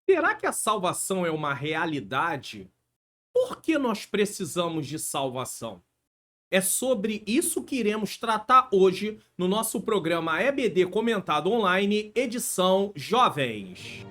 Será que a salvação é uma realidade? Por que nós precisamos de salvação? É sobre isso que iremos tratar hoje no nosso programa EBD Comentado Online, edição Jovens.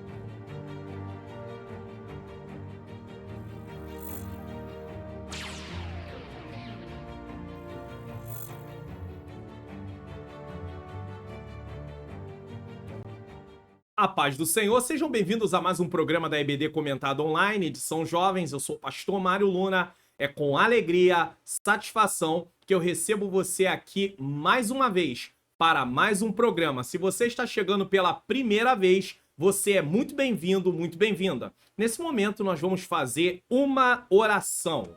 A paz do Senhor, sejam bem-vindos a mais um programa da EBD Comentado Online, edição Jovens. Eu sou o pastor Mário Luna. É com alegria, satisfação que eu recebo você aqui mais uma vez para mais um programa. Se você está chegando pela primeira vez, você é muito bem-vindo, muito bem-vinda. Nesse momento, nós vamos fazer uma oração.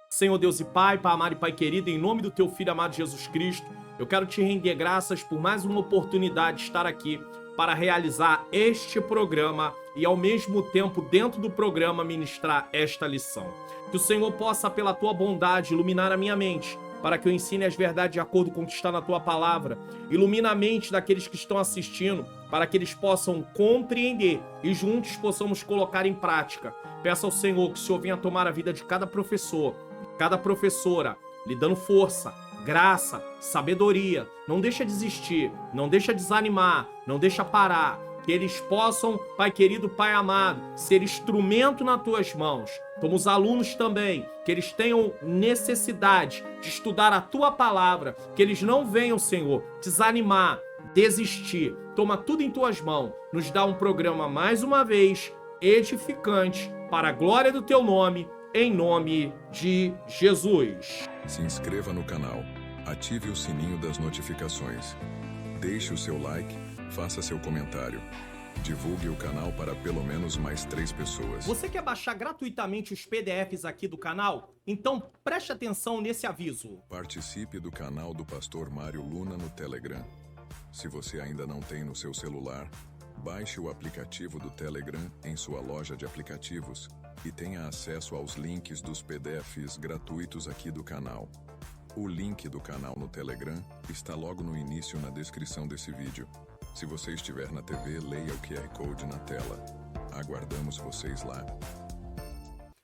Senhor Deus e Pai amado e Pai querido, em nome do Teu Filho amado Jesus Cristo, eu quero te render graças por mais uma oportunidade de estar aqui para realizar este programa e, ao mesmo tempo, dentro do programa, ministrar esta lição. Que o Senhor possa, pela Tua bondade, iluminar a minha mente, para que eu ensine as verdades de acordo com o que está na Tua palavra. Ilumina a mente daqueles que estão assistindo, para que eles possam compreender e juntos possamos colocar em prática. Peço ao Senhor que o Senhor venha tomar a vida de cada professor, cada professora, lhe dando força, graça, sabedoria. Não deixa desistir, não deixa desanimar, não deixa parar. Que eles possam, Pai querido, Pai amado, ser instrumento nas Tuas mãos. Como os alunos também, que eles tenham necessidade de estudar a Tua palavra, que eles não venham, Senhor, desanimar, desistir. Toma tudo em Tuas mãos. Nos dá um programa, mais uma vez, edificante, para a glória do Teu nome, em nome de Jesus. Se inscreva no canal, ative o sininho das notificações, deixe o seu like, faça seu comentário, divulgue o canal para pelo menos mais 3 pessoas. Você quer baixar gratuitamente os PDFs aqui do canal? Então preste atenção nesse aviso. Participe do canal do Pastor Mário Luna no Telegram. Se você ainda não tem no seu celular, baixe o aplicativo do Telegram em sua loja de aplicativos e tenha acesso aos links dos PDFs gratuitos aqui do canal. O link do canal no Telegram está logo no início na descrição desse vídeo. Se você estiver na TV, leia o QR Code na tela. Aguardamos vocês lá.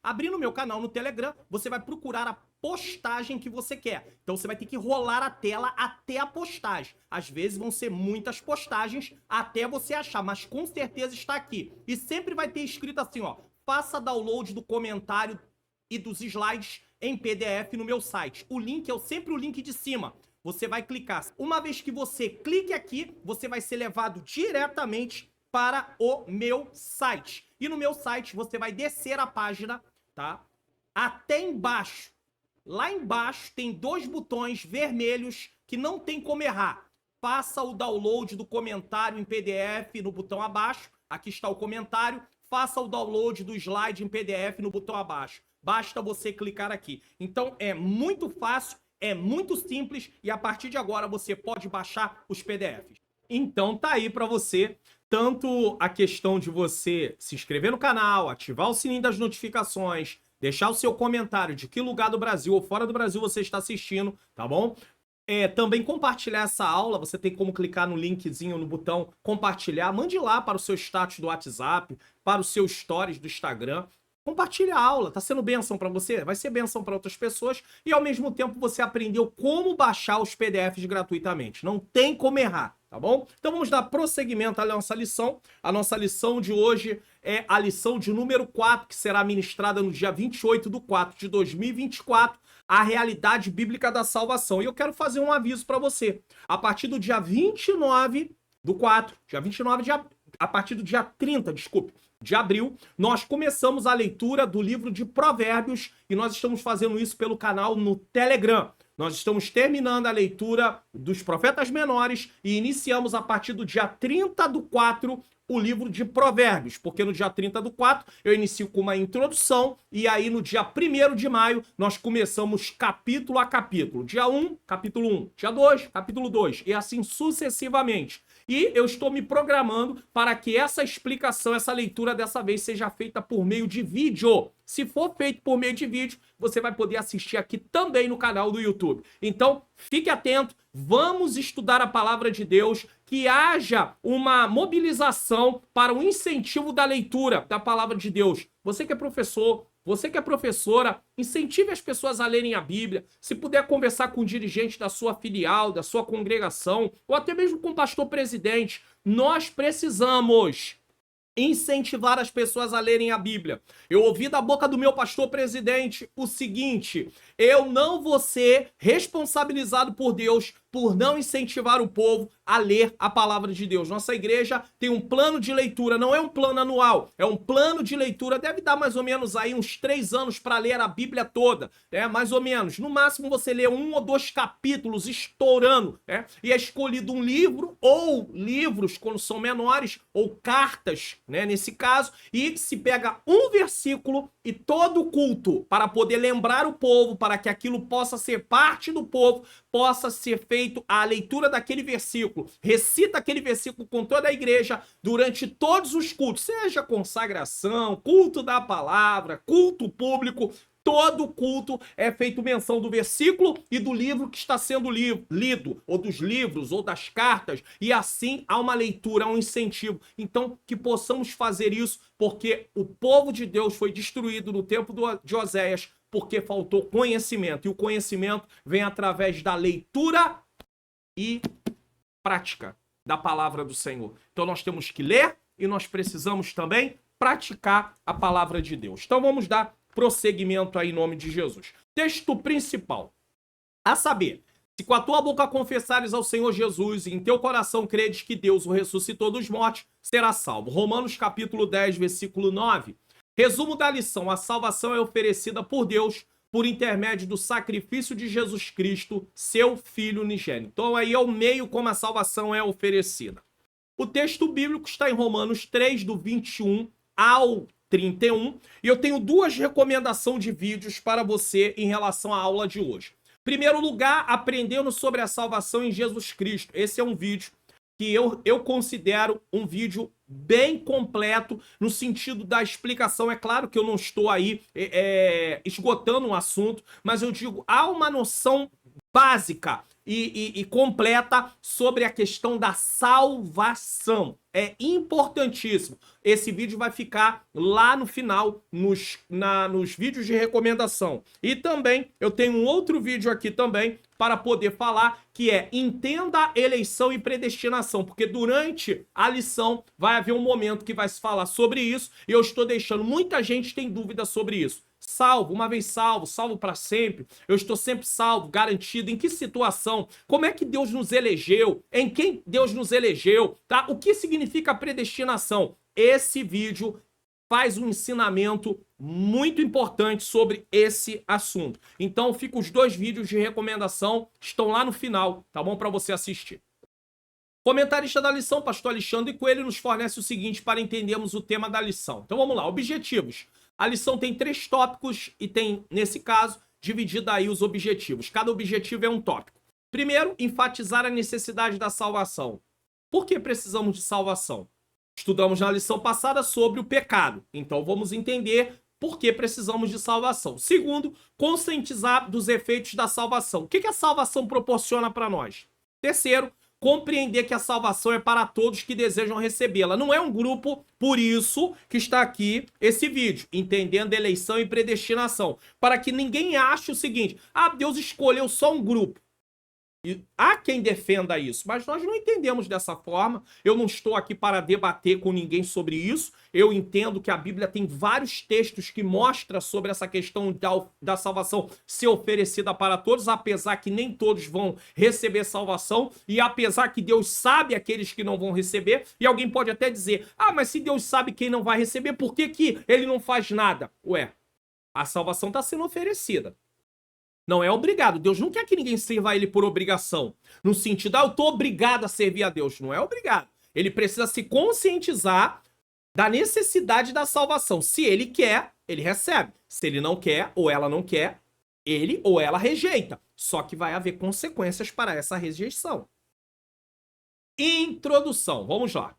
Abrindo meu canal no Telegram, você vai procurar a postagem que você quer. Então você vai ter que rolar a tela até a postagem. Às vezes vão ser muitas postagens até você achar, mas com certeza está aqui. E sempre vai ter escrito assim, ó: faça download do comentário e dos slides em PDF no meu site. O link é sempre o link de cima. Você vai clicar. Uma vez que você clique aqui, você vai ser levado diretamente para o meu site. E no meu site você vai descer a página, tá? Até embaixo. Lá embaixo tem 2 botões vermelhos que não tem como errar. Faça o download do comentário em PDF no botão abaixo. Aqui está o comentário. Faça o download do slide em PDF no botão abaixo. Basta você clicar aqui. Então é muito fácil, é muito simples e a partir de agora você pode baixar os PDFs. Então tá aí para você, tanto a questão de você se inscrever no canal, ativar o sininho das notificações, deixar o seu comentário de que lugar do Brasil ou fora do Brasil você está assistindo, tá bom? Também compartilhar essa aula, você tem como clicar no linkzinho no botão compartilhar, mande lá para o seu status do WhatsApp, para os seus stories do Instagram. Compartilhe a aula, tá sendo bênção para você? Vai ser bênção para outras pessoas e ao mesmo tempo você aprendeu como baixar os PDFs gratuitamente. Não tem como errar, tá bom? Então vamos dar prosseguimento à nossa lição. A nossa lição de hoje é a lição de número 4, que será ministrada no dia 28/4/2024, a realidade bíblica da salvação. E eu quero fazer um aviso para você. A partir do dia 29/4, a partir do dia 30, de abril, nós começamos a leitura do livro de Provérbios e nós estamos fazendo isso pelo canal no Telegram. Nós estamos terminando a leitura dos profetas menores e iniciamos a partir do dia 30/4 o livro de Provérbios, porque no dia 30/4 eu inicio com uma introdução e aí no dia 1º de maio nós começamos capítulo a capítulo. Dia 1, capítulo 1. Dia 2, capítulo 2. E assim sucessivamente. E eu estou me programando para que essa explicação, essa leitura dessa vez seja feita por meio de vídeo. Se for feito por meio de vídeo, você vai poder assistir aqui também no canal do YouTube. Então, fique atento, vamos estudar a palavra de Deus que haja uma mobilização para o incentivo da leitura da palavra de Deus. Você que é professor, você que é professora, incentive as pessoas a lerem a Bíblia. Se puder conversar com o dirigente da sua filial, da sua congregação, ou até mesmo com o pastor presidente, nós precisamos incentivar as pessoas a lerem a Bíblia. Eu ouvi da boca do meu pastor presidente o seguinte: eu não vou ser responsabilizado por Deus por não incentivar o povo a ler a palavra de Deus. Nossa igreja tem um plano de leitura, não é um plano anual, é um plano de leitura, deve dar mais ou menos aí uns 3 anos para ler a Bíblia toda, mais ou menos. No máximo você lê 1 ou 2 capítulos estourando, e é escolhido um livro ou livros quando são menores, ou cartas, nesse caso, e se pega um versículo e todo o culto para poder lembrar o povo, para que aquilo possa ser parte do povo, possa ser feito a leitura daquele versículo, recita aquele versículo com toda a igreja durante todos os cultos, seja consagração, culto da palavra, culto público, todo culto é feito menção do versículo e do livro que está sendo lido, ou dos livros, ou das cartas, e assim há uma leitura, há um incentivo. Então, que possamos fazer isso, porque o povo de Deus foi destruído no tempo de Oséias, porque faltou conhecimento, e o conhecimento vem através da leitura e prática da palavra do Senhor. Então nós temos que ler e nós precisamos também praticar a palavra de Deus. Então vamos dar prosseguimento aí em nome de Jesus. Texto principal. A saber, se com a tua boca confessares ao Senhor Jesus e em teu coração credes que Deus o ressuscitou dos mortos, será salvo. Romanos capítulo 10, versículo 9. Resumo da lição: a salvação é oferecida por Deus por intermédio do sacrifício de Jesus Cristo, seu Filho unigênito. Então aí é o meio como a salvação é oferecida. O texto bíblico está em Romanos 3, do 21 ao 31, e eu tenho 2 recomendações de vídeos para você em relação à aula de hoje. Primeiro lugar, aprendendo sobre a salvação em Jesus Cristo. Esse é um vídeo que eu considero um vídeo bem completo no sentido da explicação. É claro que eu não estou aí esgotando um assunto, mas eu digo, há uma noção básica e completa sobre a questão da salvação. É importantíssimo. Esse vídeo vai ficar lá no final, nos vídeos de recomendação. E também, eu tenho um outro vídeo aqui também para poder falar, que é entenda eleição e predestinação, porque durante a lição vai haver um momento que vai se falar sobre isso, e eu estou deixando, muita gente tem dúvida sobre isso. Salvo, uma vez salvo, salvo para sempre, eu estou sempre salvo, garantido. Em que situação? Como é que Deus nos elegeu? Em quem Deus nos elegeu? Tá? O que significa predestinação? Esse vídeo faz um ensinamento muito importante sobre esse assunto. Então, fica os 2 vídeos de recomendação, estão lá no final, tá bom? Para você assistir. Comentarista da lição, pastor Alexandre Coelho, nos fornece o seguinte para entendermos o tema da lição. Então vamos lá, objetivos. A lição tem 3 tópicos e tem, nesse caso, dividido aí os objetivos. Cada objetivo é um tópico. Primeiro, enfatizar a necessidade da salvação. Por que precisamos de salvação? Estudamos na lição passada sobre o pecado, então vamos entender por que precisamos de salvação. Segundo, conscientizar dos efeitos da salvação. O que a salvação proporciona para nós? Terceiro, compreender que a salvação é para todos que desejam recebê-la. Não é um grupo, por isso que está aqui esse vídeo, entendendo eleição e predestinação, para que ninguém ache o seguinte: Deus escolheu só um grupo. E há quem defenda isso, mas nós não entendemos dessa forma. Eu não estou aqui para debater com ninguém sobre isso. Eu entendo que a Bíblia tem vários textos que mostram sobre essa questão da salvação ser oferecida para todos, apesar que nem todos vão receber salvação, e apesar que Deus sabe aqueles que não vão receber. E alguém pode até dizer: mas se Deus sabe quem não vai receber, por que ele não faz nada? Ué, a salvação está sendo oferecida. Não é obrigado. Deus não quer que ninguém sirva a ele por obrigação. No sentido, eu tô obrigado a servir a Deus. Não é obrigado. Ele precisa se conscientizar da necessidade da salvação. Se ele quer, ele recebe. Se ele não quer, ou ela não quer, ele ou ela rejeita. Só que vai haver consequências para essa rejeição. Introdução. Vamos lá.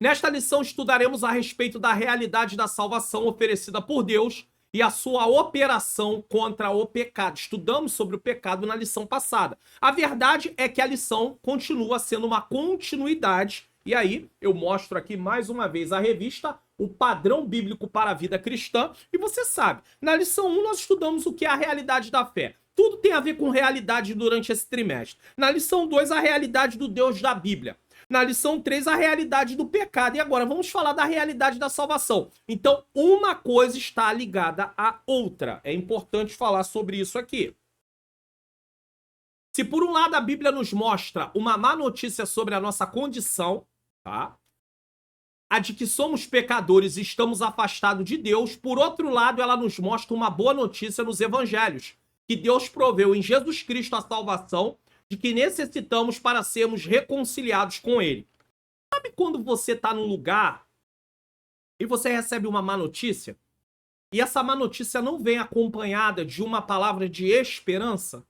Nesta lição estudaremos a respeito da realidade da salvação oferecida por Deus e a sua operação contra o pecado. Estudamos sobre o pecado na lição passada. A verdade é que a lição continua sendo uma continuidade. E aí, eu mostro aqui mais uma vez a revista, o padrão bíblico para a vida cristã. E você sabe, na lição 1 nós estudamos o que é a realidade da fé. Tudo tem a ver com realidade durante esse trimestre. Na lição 2, a realidade do Deus da Bíblia. Na lição 3, a realidade do pecado. E agora vamos falar da realidade da salvação. Então, uma coisa está ligada à outra. É importante falar sobre isso aqui. Se por um lado a Bíblia nos mostra uma má notícia sobre a nossa condição, tá? A de que somos pecadores e estamos afastados de Deus, por outro lado ela nos mostra uma boa notícia nos evangelhos, que Deus proveu em Jesus Cristo a salvação de que necessitamos para sermos reconciliados com Ele. Sabe quando você está num lugar e você recebe uma má notícia? E essa má notícia não vem acompanhada de uma palavra de esperança?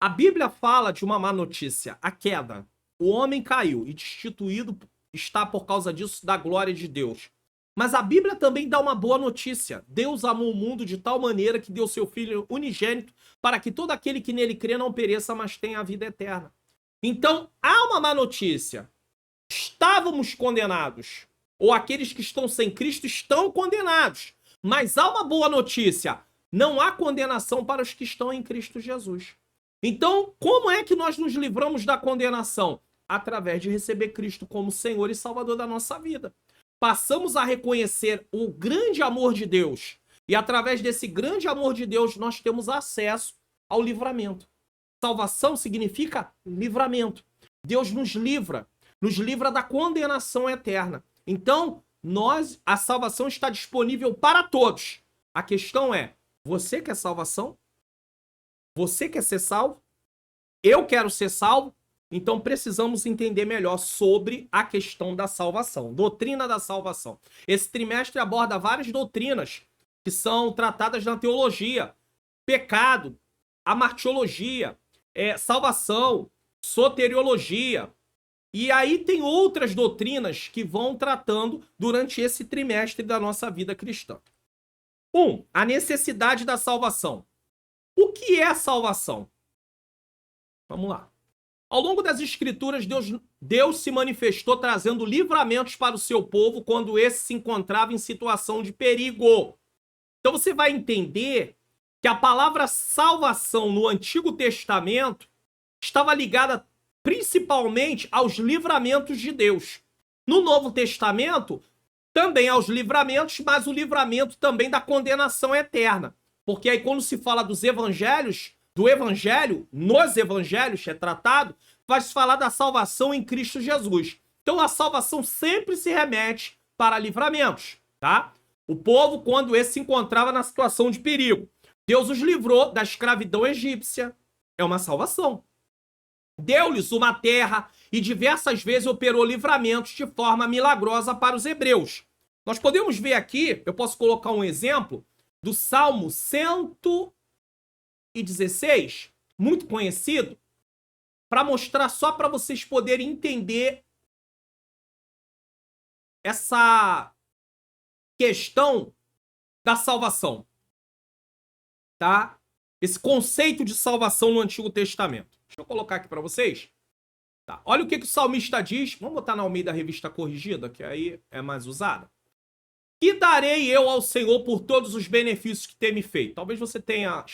A Bíblia fala de uma má notícia, a queda. O homem caiu e destituído está por causa disso da glória de Deus. Mas a Bíblia também dá uma boa notícia. Deus amou o mundo de tal maneira que deu seu Filho unigênito para que todo aquele que nele crê não pereça, mas tenha a vida eterna. Então, há uma má notícia. Estávamos condenados. Ou aqueles que estão sem Cristo estão condenados. Mas há uma boa notícia. Não há condenação para os que estão em Cristo Jesus. Então, como é que nós nos livramos da condenação? Através de receber Cristo como Senhor e Salvador da nossa vida. Passamos a reconhecer o grande amor de Deus. E através desse grande amor de Deus, nós temos acesso ao livramento. Salvação significa livramento. Deus nos livra da condenação eterna. Então, a salvação está disponível para todos. A questão é, você quer salvação? Você quer ser salvo? Eu quero ser salvo? Então precisamos entender melhor sobre a questão da salvação, doutrina da salvação. Esse trimestre aborda várias doutrinas que são tratadas na teologia. Pecado, amartiologia, salvação, soteriologia. E aí tem outras doutrinas que vão tratando durante esse trimestre da nossa vida cristã. 1. A necessidade da salvação. O que é a salvação? Vamos lá. Ao longo das Escrituras, Deus se manifestou trazendo livramentos para o seu povo quando esse se encontrava em situação de perigo. Então você vai entender que a palavra salvação no Antigo Testamento estava ligada principalmente aos livramentos de Deus. No Novo Testamento, também aos livramentos, mas o livramento também da condenação eterna. Porque aí quando se fala dos evangelhos, nos evangelhos é tratado, vai se falar da salvação em Cristo Jesus. Então a salvação sempre se remete para livramentos, tá? O povo, quando esse se encontrava na situação de perigo, Deus os livrou da escravidão egípcia, é uma salvação. Deu-lhes uma terra e diversas vezes operou livramentos de forma milagrosa para os hebreus. Nós podemos ver aqui, eu posso colocar um exemplo, do Salmo 116, muito conhecido, para mostrar só para vocês poderem entender essa questão da salvação, tá? Esse conceito de salvação no Antigo Testamento. Deixa eu colocar aqui para vocês. Tá. Olha o que o salmista diz. Vamos botar na Almeida Revista Corrigida, que aí é mais usada. Que darei eu ao Senhor por todos os benefícios que tem me feito? Talvez você esteja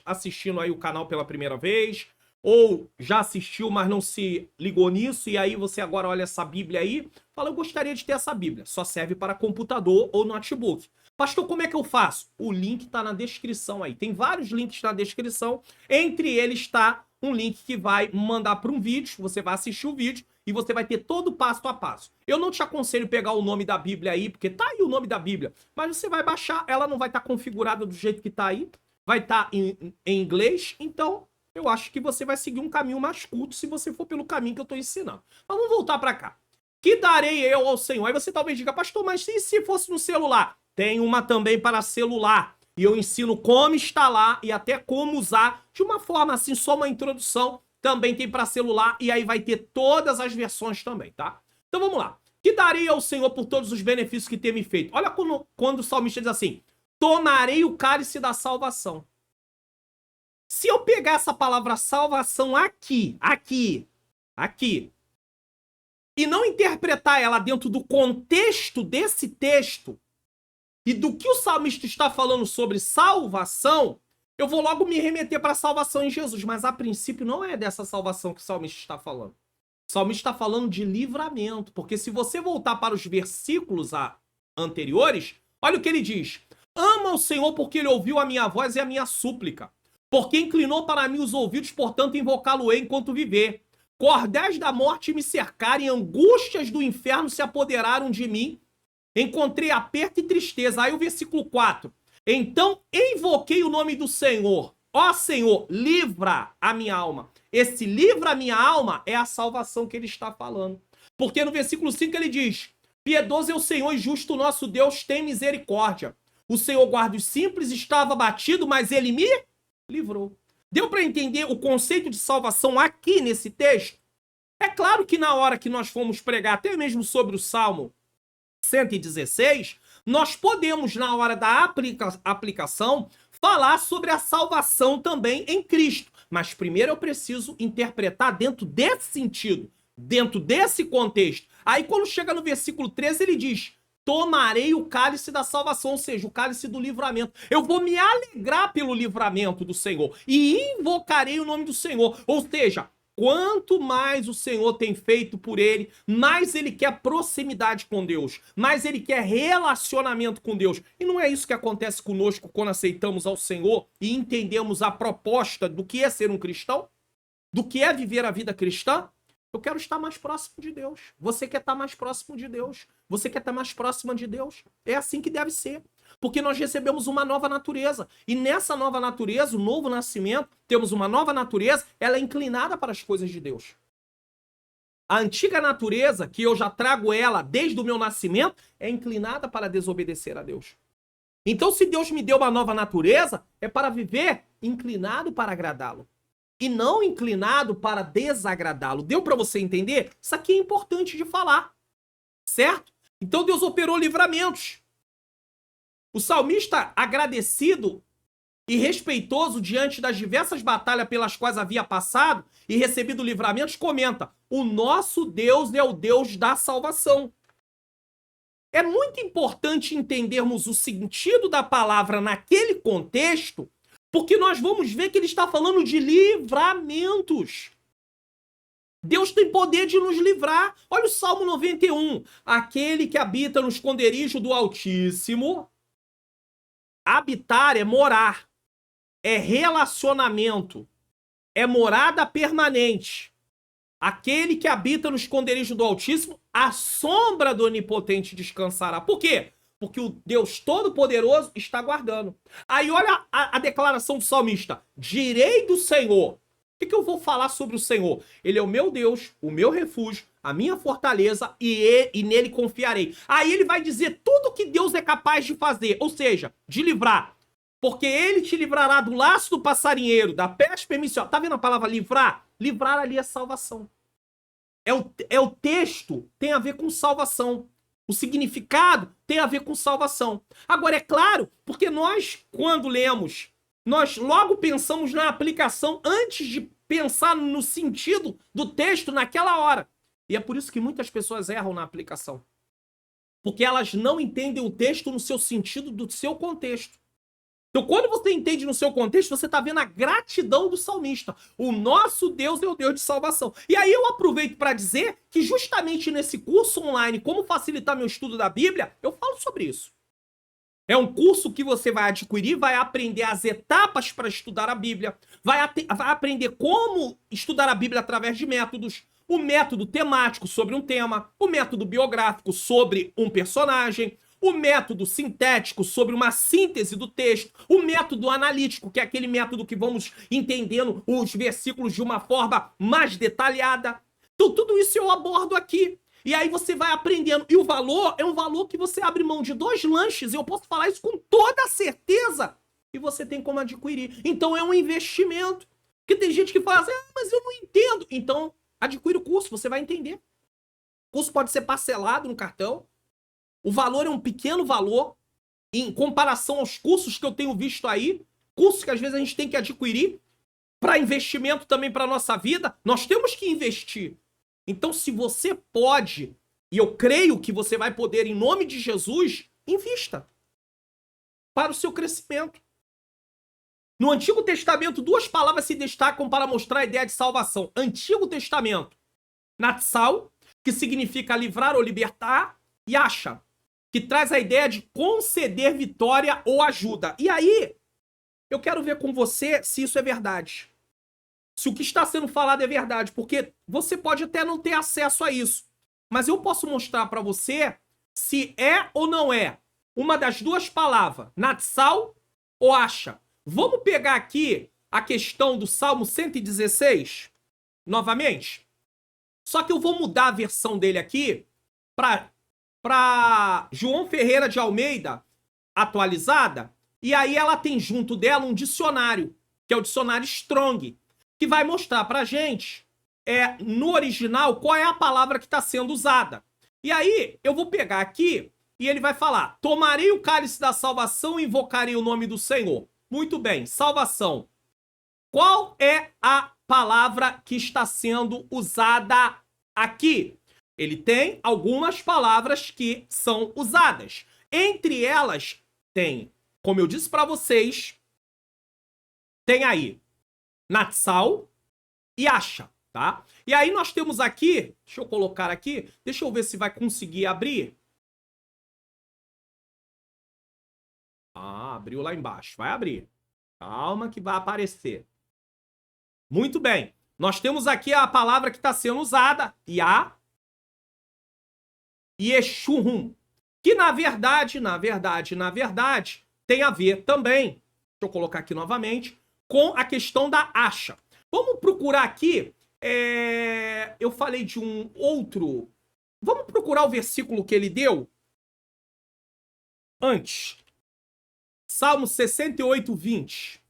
assistindo aí o canal pela primeira vez, ou já assistiu, mas não se ligou nisso, e aí você agora olha essa Bíblia aí, fala, eu gostaria de ter essa Bíblia. Só serve para computador ou notebook. Pastor, como é que eu faço? O link está na descrição aí. Tem vários links na descrição. Entre eles está um link que vai mandar para um vídeo, você vai assistir o vídeo, e você vai ter todo o passo a passo. Eu não te aconselho pegar o nome da Bíblia aí, porque tá aí o nome da Bíblia, mas você vai baixar, ela não vai estar configurada do jeito que tá aí, vai estar em inglês, então eu acho que você vai seguir um caminho mais curto se você for pelo caminho que eu tô ensinando. Mas vamos voltar para cá. Que darei eu ao Senhor? Aí você talvez diga, pastor, mas e se fosse no celular? Tem uma também para celular. E eu ensino como instalar e até como usar de uma forma assim, só uma introdução. Também tem para celular e aí vai ter todas as versões também, tá? Então vamos lá. Que darei ao Senhor por todos os benefícios que tem me feito? Olha quando o salmista diz assim, tomarei o cálice da salvação. Se eu pegar essa palavra salvação aqui, e não interpretar ela dentro do contexto desse texto e do que o salmista está falando sobre salvação, eu vou logo me remeter para a salvação em Jesus. Mas a princípio não é dessa salvação que o salmista está falando. O salmista está falando de livramento, porque se você voltar para os versículos anteriores, olha o que ele diz. Ama o Senhor porque ele ouviu a minha voz e a minha súplica. Porque inclinou para mim os ouvidos, portanto invocá-lo-ei enquanto viver. Cordéis da morte me cercarem, angústias do inferno se apoderaram de mim. Encontrei aperto e tristeza. Aí o versículo 4. Então invoquei o nome do Senhor. Ó Senhor, livra a minha alma. Esse livra a minha alma é a salvação que ele está falando. Porque no versículo 5 ele diz: piedoso é o Senhor e justo o nosso Deus, tem misericórdia. O Senhor guarda os simples, estava abatido, mas ele me livrou. Deu para entender o conceito de salvação aqui nesse texto? É claro que na hora que nós fomos pregar, até mesmo sobre o Salmo 116, nós podemos, na hora da aplicação, falar sobre a salvação também em Cristo. Mas primeiro eu preciso interpretar dentro desse sentido, dentro desse contexto. Aí quando chega no versículo 13, ele diz: tomarei o cálice da salvação, ou seja, o cálice do livramento. Eu vou me alegrar pelo livramento do Senhor e invocarei o nome do Senhor. Ou seja, quanto mais o Senhor tem feito por ele, mais ele quer proximidade com Deus, mais ele quer relacionamento com Deus. E não é isso que acontece conosco quando aceitamos ao Senhor e entendemos a proposta do que é ser um cristão, do que é viver a vida cristã? Eu quero estar mais próximo de Deus. Você quer estar mais próximo de Deus. Você quer estar mais próxima de Deus. É assim que deve ser. Porque nós recebemos uma nova natureza. E nessa nova natureza, o novo nascimento, temos uma nova natureza, ela é inclinada para as coisas de Deus. A antiga natureza, que eu já trago ela desde o meu nascimento, é inclinada para desobedecer a Deus. Então, se Deus me deu uma nova natureza, é para viver inclinado para agradá-lo. E não inclinado para desagradá-lo. Deu para você entender? Isso aqui é importante de falar. Certo? Então Deus operou livramentos. O salmista, agradecido e respeitoso diante das diversas batalhas pelas quais havia passado e recebido livramentos, comenta: o nosso Deus é o Deus da salvação. É muito importante entendermos o sentido da palavra naquele contexto, porque nós vamos ver que ele está falando de livramentos. Deus tem poder de nos livrar. Olha o Salmo 91. Aquele que habita no esconderijo do Altíssimo. Habitar é morar. É relacionamento. É morada permanente. Aquele que habita no esconderijo do Altíssimo, a sombra do Onipotente descansará. Por quê? Porque o Deus Todo-Poderoso está guardando. Aí olha a declaração do salmista. Direi do Senhor. O que eu vou falar sobre o Senhor? Ele é o meu Deus, o meu refúgio, a minha fortaleza e nele confiarei. Aí ele vai dizer tudo que Deus é capaz de fazer. Ou seja, de livrar. Porque ele te livrará do laço do passarinheiro, da peste perniciosa. Tá vendo a palavra livrar? Livrar ali é salvação. É o texto, tem a ver com salvação. O significado tem a ver com salvação. Agora, é claro, porque nós, quando lemos, nós logo pensamos na aplicação antes de pensar no sentido do texto naquela hora. E é por isso que muitas pessoas erram na aplicação. Porque elas não entendem o texto no seu sentido do seu contexto. Então, quando você entende no seu contexto, você está vendo a gratidão do salmista. O nosso Deus é o Deus de salvação. E aí eu aproveito para dizer que justamente nesse curso online, Como Facilitar Meu Estudo da Bíblia, eu falo sobre isso. É um curso que você vai adquirir, vai aprender as etapas para estudar a Bíblia, vai aprender como estudar a Bíblia através de métodos, o método temático sobre um tema, o método biográfico sobre um personagem, o método sintético sobre uma síntese do texto, o método analítico, que é aquele método que vamos entendendo os versículos de uma forma mais detalhada. Então tudo isso eu abordo aqui. E aí você vai aprendendo. E o valor é um valor que você abre mão de 2 lanches. Eu posso falar isso com toda a certeza. E você tem como adquirir. Então é um investimento. Porque tem gente que fala assim, mas eu não entendo. Então adquire o curso, você vai entender. O curso pode ser parcelado no cartão. O valor é um pequeno valor, em comparação aos cursos que eu tenho visto aí, cursos que às vezes a gente tem que adquirir para investimento também para nossa vida, nós temos que investir. Então, se você pode, e eu creio que você vai poder, em nome de Jesus, invista para o seu crescimento. No Antigo Testamento, duas palavras se destacam para mostrar a ideia de salvação. Antigo Testamento, Natsal, que significa livrar ou libertar, e Asha, que traz a ideia de conceder vitória ou ajuda. E aí, eu quero ver com você se isso é verdade. Se o que está sendo falado é verdade, porque você pode até não ter acesso a isso, mas eu posso mostrar para você se é ou não é uma das duas palavras, Natsal ou Asha. Vamos pegar aqui a questão do Salmo 116, novamente. Só que eu vou mudar a versão dele aqui para João Ferreira de Almeida, atualizada, e aí ela tem junto dela um dicionário, que é o dicionário Strong, que vai mostrar pra gente, no original, qual é a palavra que está sendo usada. E aí, eu vou pegar aqui, e ele vai falar, tomarei o cálice da salvação e invocarei o nome do Senhor. Muito bem, salvação. Qual é a palavra que está sendo usada aqui? Ele tem algumas palavras que são usadas. Entre elas, tem, como eu disse para vocês, tem aí Natsal e Asha, tá? E aí nós temos aqui, deixa eu colocar aqui, deixa eu ver se vai conseguir abrir. Ah, abriu lá embaixo, vai abrir. Calma que vai aparecer. Muito bem, nós temos aqui a palavra que está sendo usada, Yeshurun, que na verdade, tem a ver também, deixa eu colocar aqui novamente, com a questão da Asha. Vamos procurar aqui, eu falei de um outro, vamos procurar o versículo que ele deu antes. Salmo 68, 20,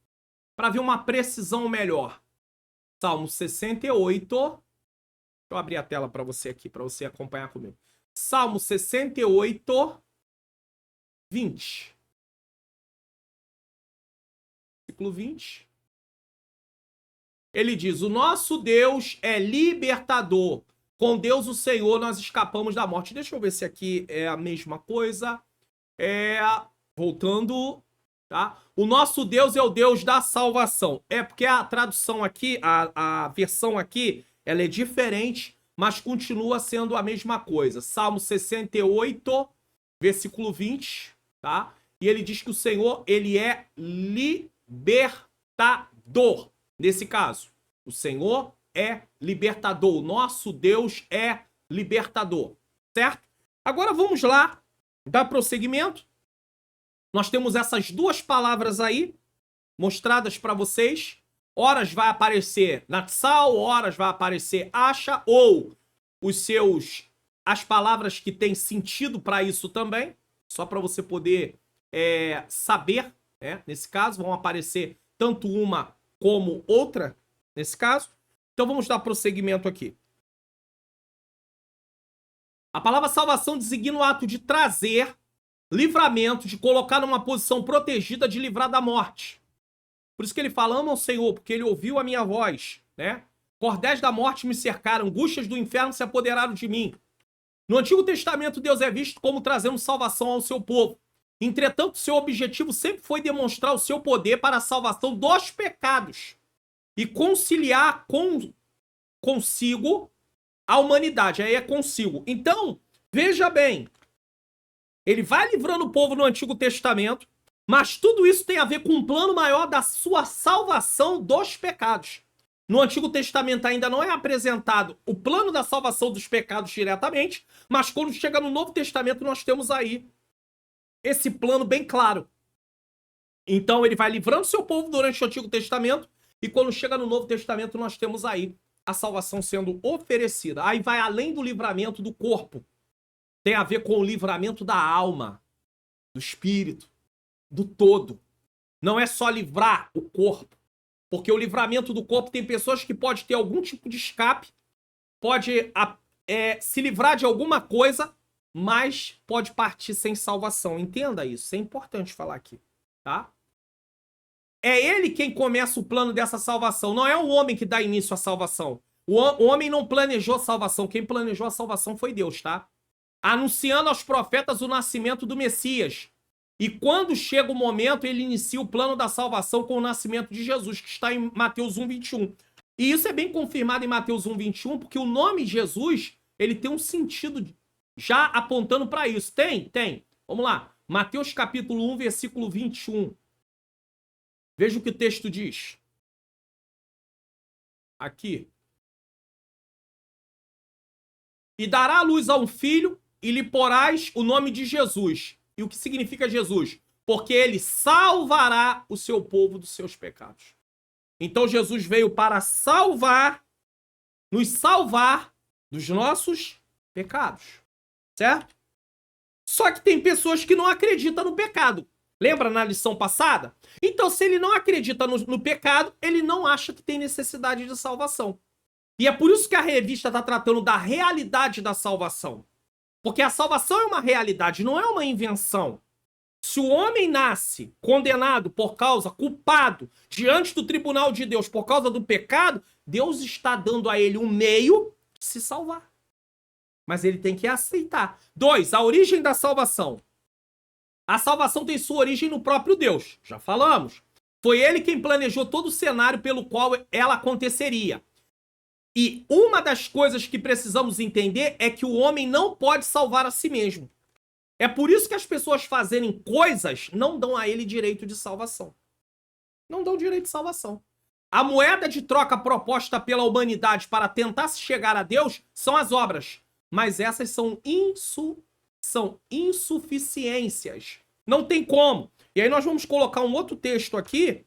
para ver uma precisão melhor. Salmo 68, deixa eu abrir a tela para você aqui, para você acompanhar comigo. Salmo 68, 20. Versículo 20. Ele diz, o nosso Deus é libertador. Com Deus, o Senhor, nós escapamos da morte. Deixa eu ver se aqui é a mesma coisa. Voltando, tá? O nosso Deus é o Deus da salvação. É porque a tradução aqui, a versão aqui, ela é diferente, mas continua sendo a mesma coisa. Salmo 68, versículo 20, tá? E ele diz que o Senhor, ele é libertador. Nesse caso, o Senhor é libertador. O nosso Deus é libertador, certo? Agora vamos lá, dar prosseguimento. Nós temos essas duas palavras aí, mostradas para vocês. Horas vai aparecer Natsal, horas vai aparecer Asha, ou as palavras que têm sentido para isso também, só para você poder saber, né? Nesse caso, vão aparecer tanto uma como outra, nesse caso. Então vamos dar prosseguimento aqui. A palavra salvação designa o ato de trazer livramento, de colocar numa posição protegida, de livrar da morte. Por isso que ele fala, ama o Senhor, porque ele ouviu a minha voz, né? Cordéis da morte me cercaram, angústias do inferno se apoderaram de mim. No Antigo Testamento, Deus é visto como trazendo salvação ao seu povo. Entretanto, seu objetivo sempre foi demonstrar o seu poder para a salvação dos pecados e conciliar consigo a humanidade. Aí é consigo. Então, veja bem, ele vai livrando o povo no Antigo Testamento, mas tudo isso tem a ver com um plano maior da sua salvação dos pecados. No Antigo Testamento ainda não é apresentado o plano da salvação dos pecados diretamente, mas quando chega no Novo Testamento nós temos aí esse plano bem claro. Então ele vai livrando seu povo durante o Antigo Testamento e quando chega no Novo Testamento nós temos aí a salvação sendo oferecida. Aí vai além do livramento do corpo. Tem a ver com o livramento da alma, do espírito, do todo. Não é só livrar o corpo. Porque o livramento do corpo tem pessoas que podem ter algum tipo de escape, pode se livrar de alguma coisa, mas pode partir sem salvação. Entenda isso, isso é importante falar aqui, tá? É ele quem começa o plano dessa salvação, não é o homem que dá início à salvação. O homem não planejou a salvação, quem planejou a salvação foi Deus, tá? Anunciando aos profetas o nascimento do Messias. E quando chega o momento, ele inicia o plano da salvação com o nascimento de Jesus, que está em Mateus 1:21. E isso é bem confirmado em Mateus 1:21, porque o nome Jesus, ele tem um sentido já apontando para isso. Tem. Vamos lá. Mateus capítulo 1, versículo 21. Veja o que o texto diz. Aqui. E dará à luz a um filho, e lhe porás o nome de Jesus. E o que significa Jesus? Porque ele salvará o seu povo dos seus pecados. Então Jesus veio para nos salvar dos nossos pecados. Certo? Só que tem pessoas que não acreditam no pecado. Lembra na lição passada? Então, se ele não acredita no pecado, ele não acha que tem necessidade de salvação. E é por isso que a revista está tratando da realidade da salvação. Porque a salvação é uma realidade, não é uma invenção. Se o homem nasce condenado culpado, diante do tribunal de Deus por causa do pecado, Deus está dando a ele um meio de se salvar. Mas ele tem que aceitar. 2, a origem da salvação. A salvação tem sua origem no próprio Deus. Já falamos. Foi ele quem planejou todo o cenário pelo qual ela aconteceria. E uma das coisas que precisamos entender é que o homem não pode salvar a si mesmo. É por isso que as pessoas fazerem coisas não dão a ele direito de salvação. Não dão direito de salvação. A moeda de troca proposta pela humanidade para tentar se chegar a Deus são as obras. Mas essas são insuficiências. Não tem como. E aí nós vamos colocar um outro texto aqui,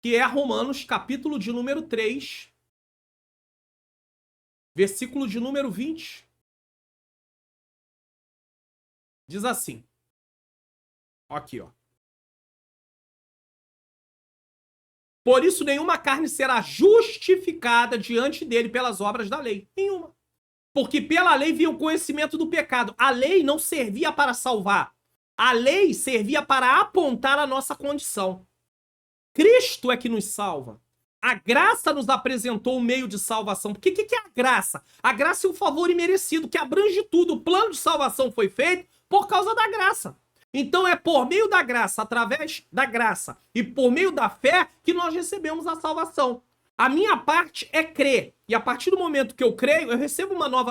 que é Romanos, capítulo de número 3, versículo de número 20. Diz assim. Aqui, ó. Por isso nenhuma carne será justificada diante dele pelas obras da lei. Nenhuma. Porque pela lei vinha o conhecimento do pecado. A lei não servia para salvar. A lei servia para apontar a nossa condição. Cristo é que nos salva. A graça nos apresentou o meio de salvação. Porque o que é a graça? A graça é um favor imerecido, que abrange tudo. O plano de salvação foi feito por causa da graça. Então é por meio da graça, através da graça e por meio da fé que nós recebemos a salvação. A minha parte é crer. E a partir do momento que eu creio,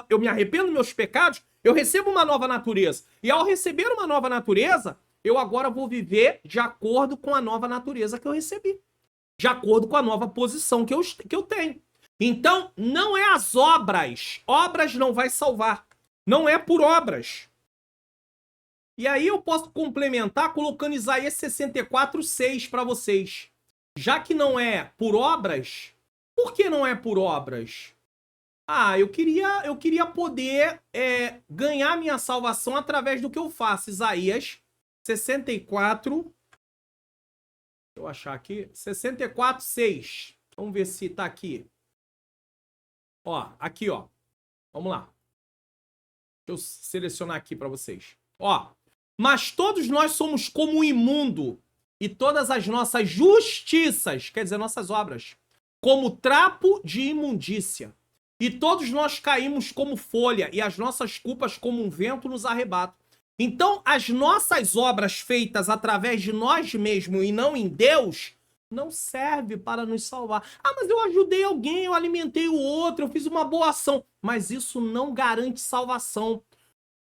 eu me arrependo dos meus pecados, eu recebo uma nova natureza. E ao receber uma nova natureza, eu agora vou viver de acordo com a nova natureza que eu recebi. De acordo com a nova posição que eu tenho. Então, não é as obras. Obras não vai salvar. Não é por obras. E aí eu posso complementar colocando Isaías 64:6 para vocês. Já que não é por obras, por que não é por obras? Eu queria poder ganhar minha salvação através do que eu faço. Isaías 64. Deixa eu achar aqui. 64:6. Vamos ver se tá aqui. Ó, aqui, ó. Vamos lá. Deixa eu selecionar aqui para vocês. Ó. Mas todos nós somos como um imundo, e todas as nossas justiças, quer dizer, nossas obras, como trapo de imundícia. E todos nós caímos como folha, e as nossas culpas como um vento nos arrebata. Então, as nossas obras feitas através de nós mesmos e não em Deus, não serve para nos salvar. Mas eu ajudei alguém, eu alimentei o outro, eu fiz uma boa ação. Mas isso não garante salvação.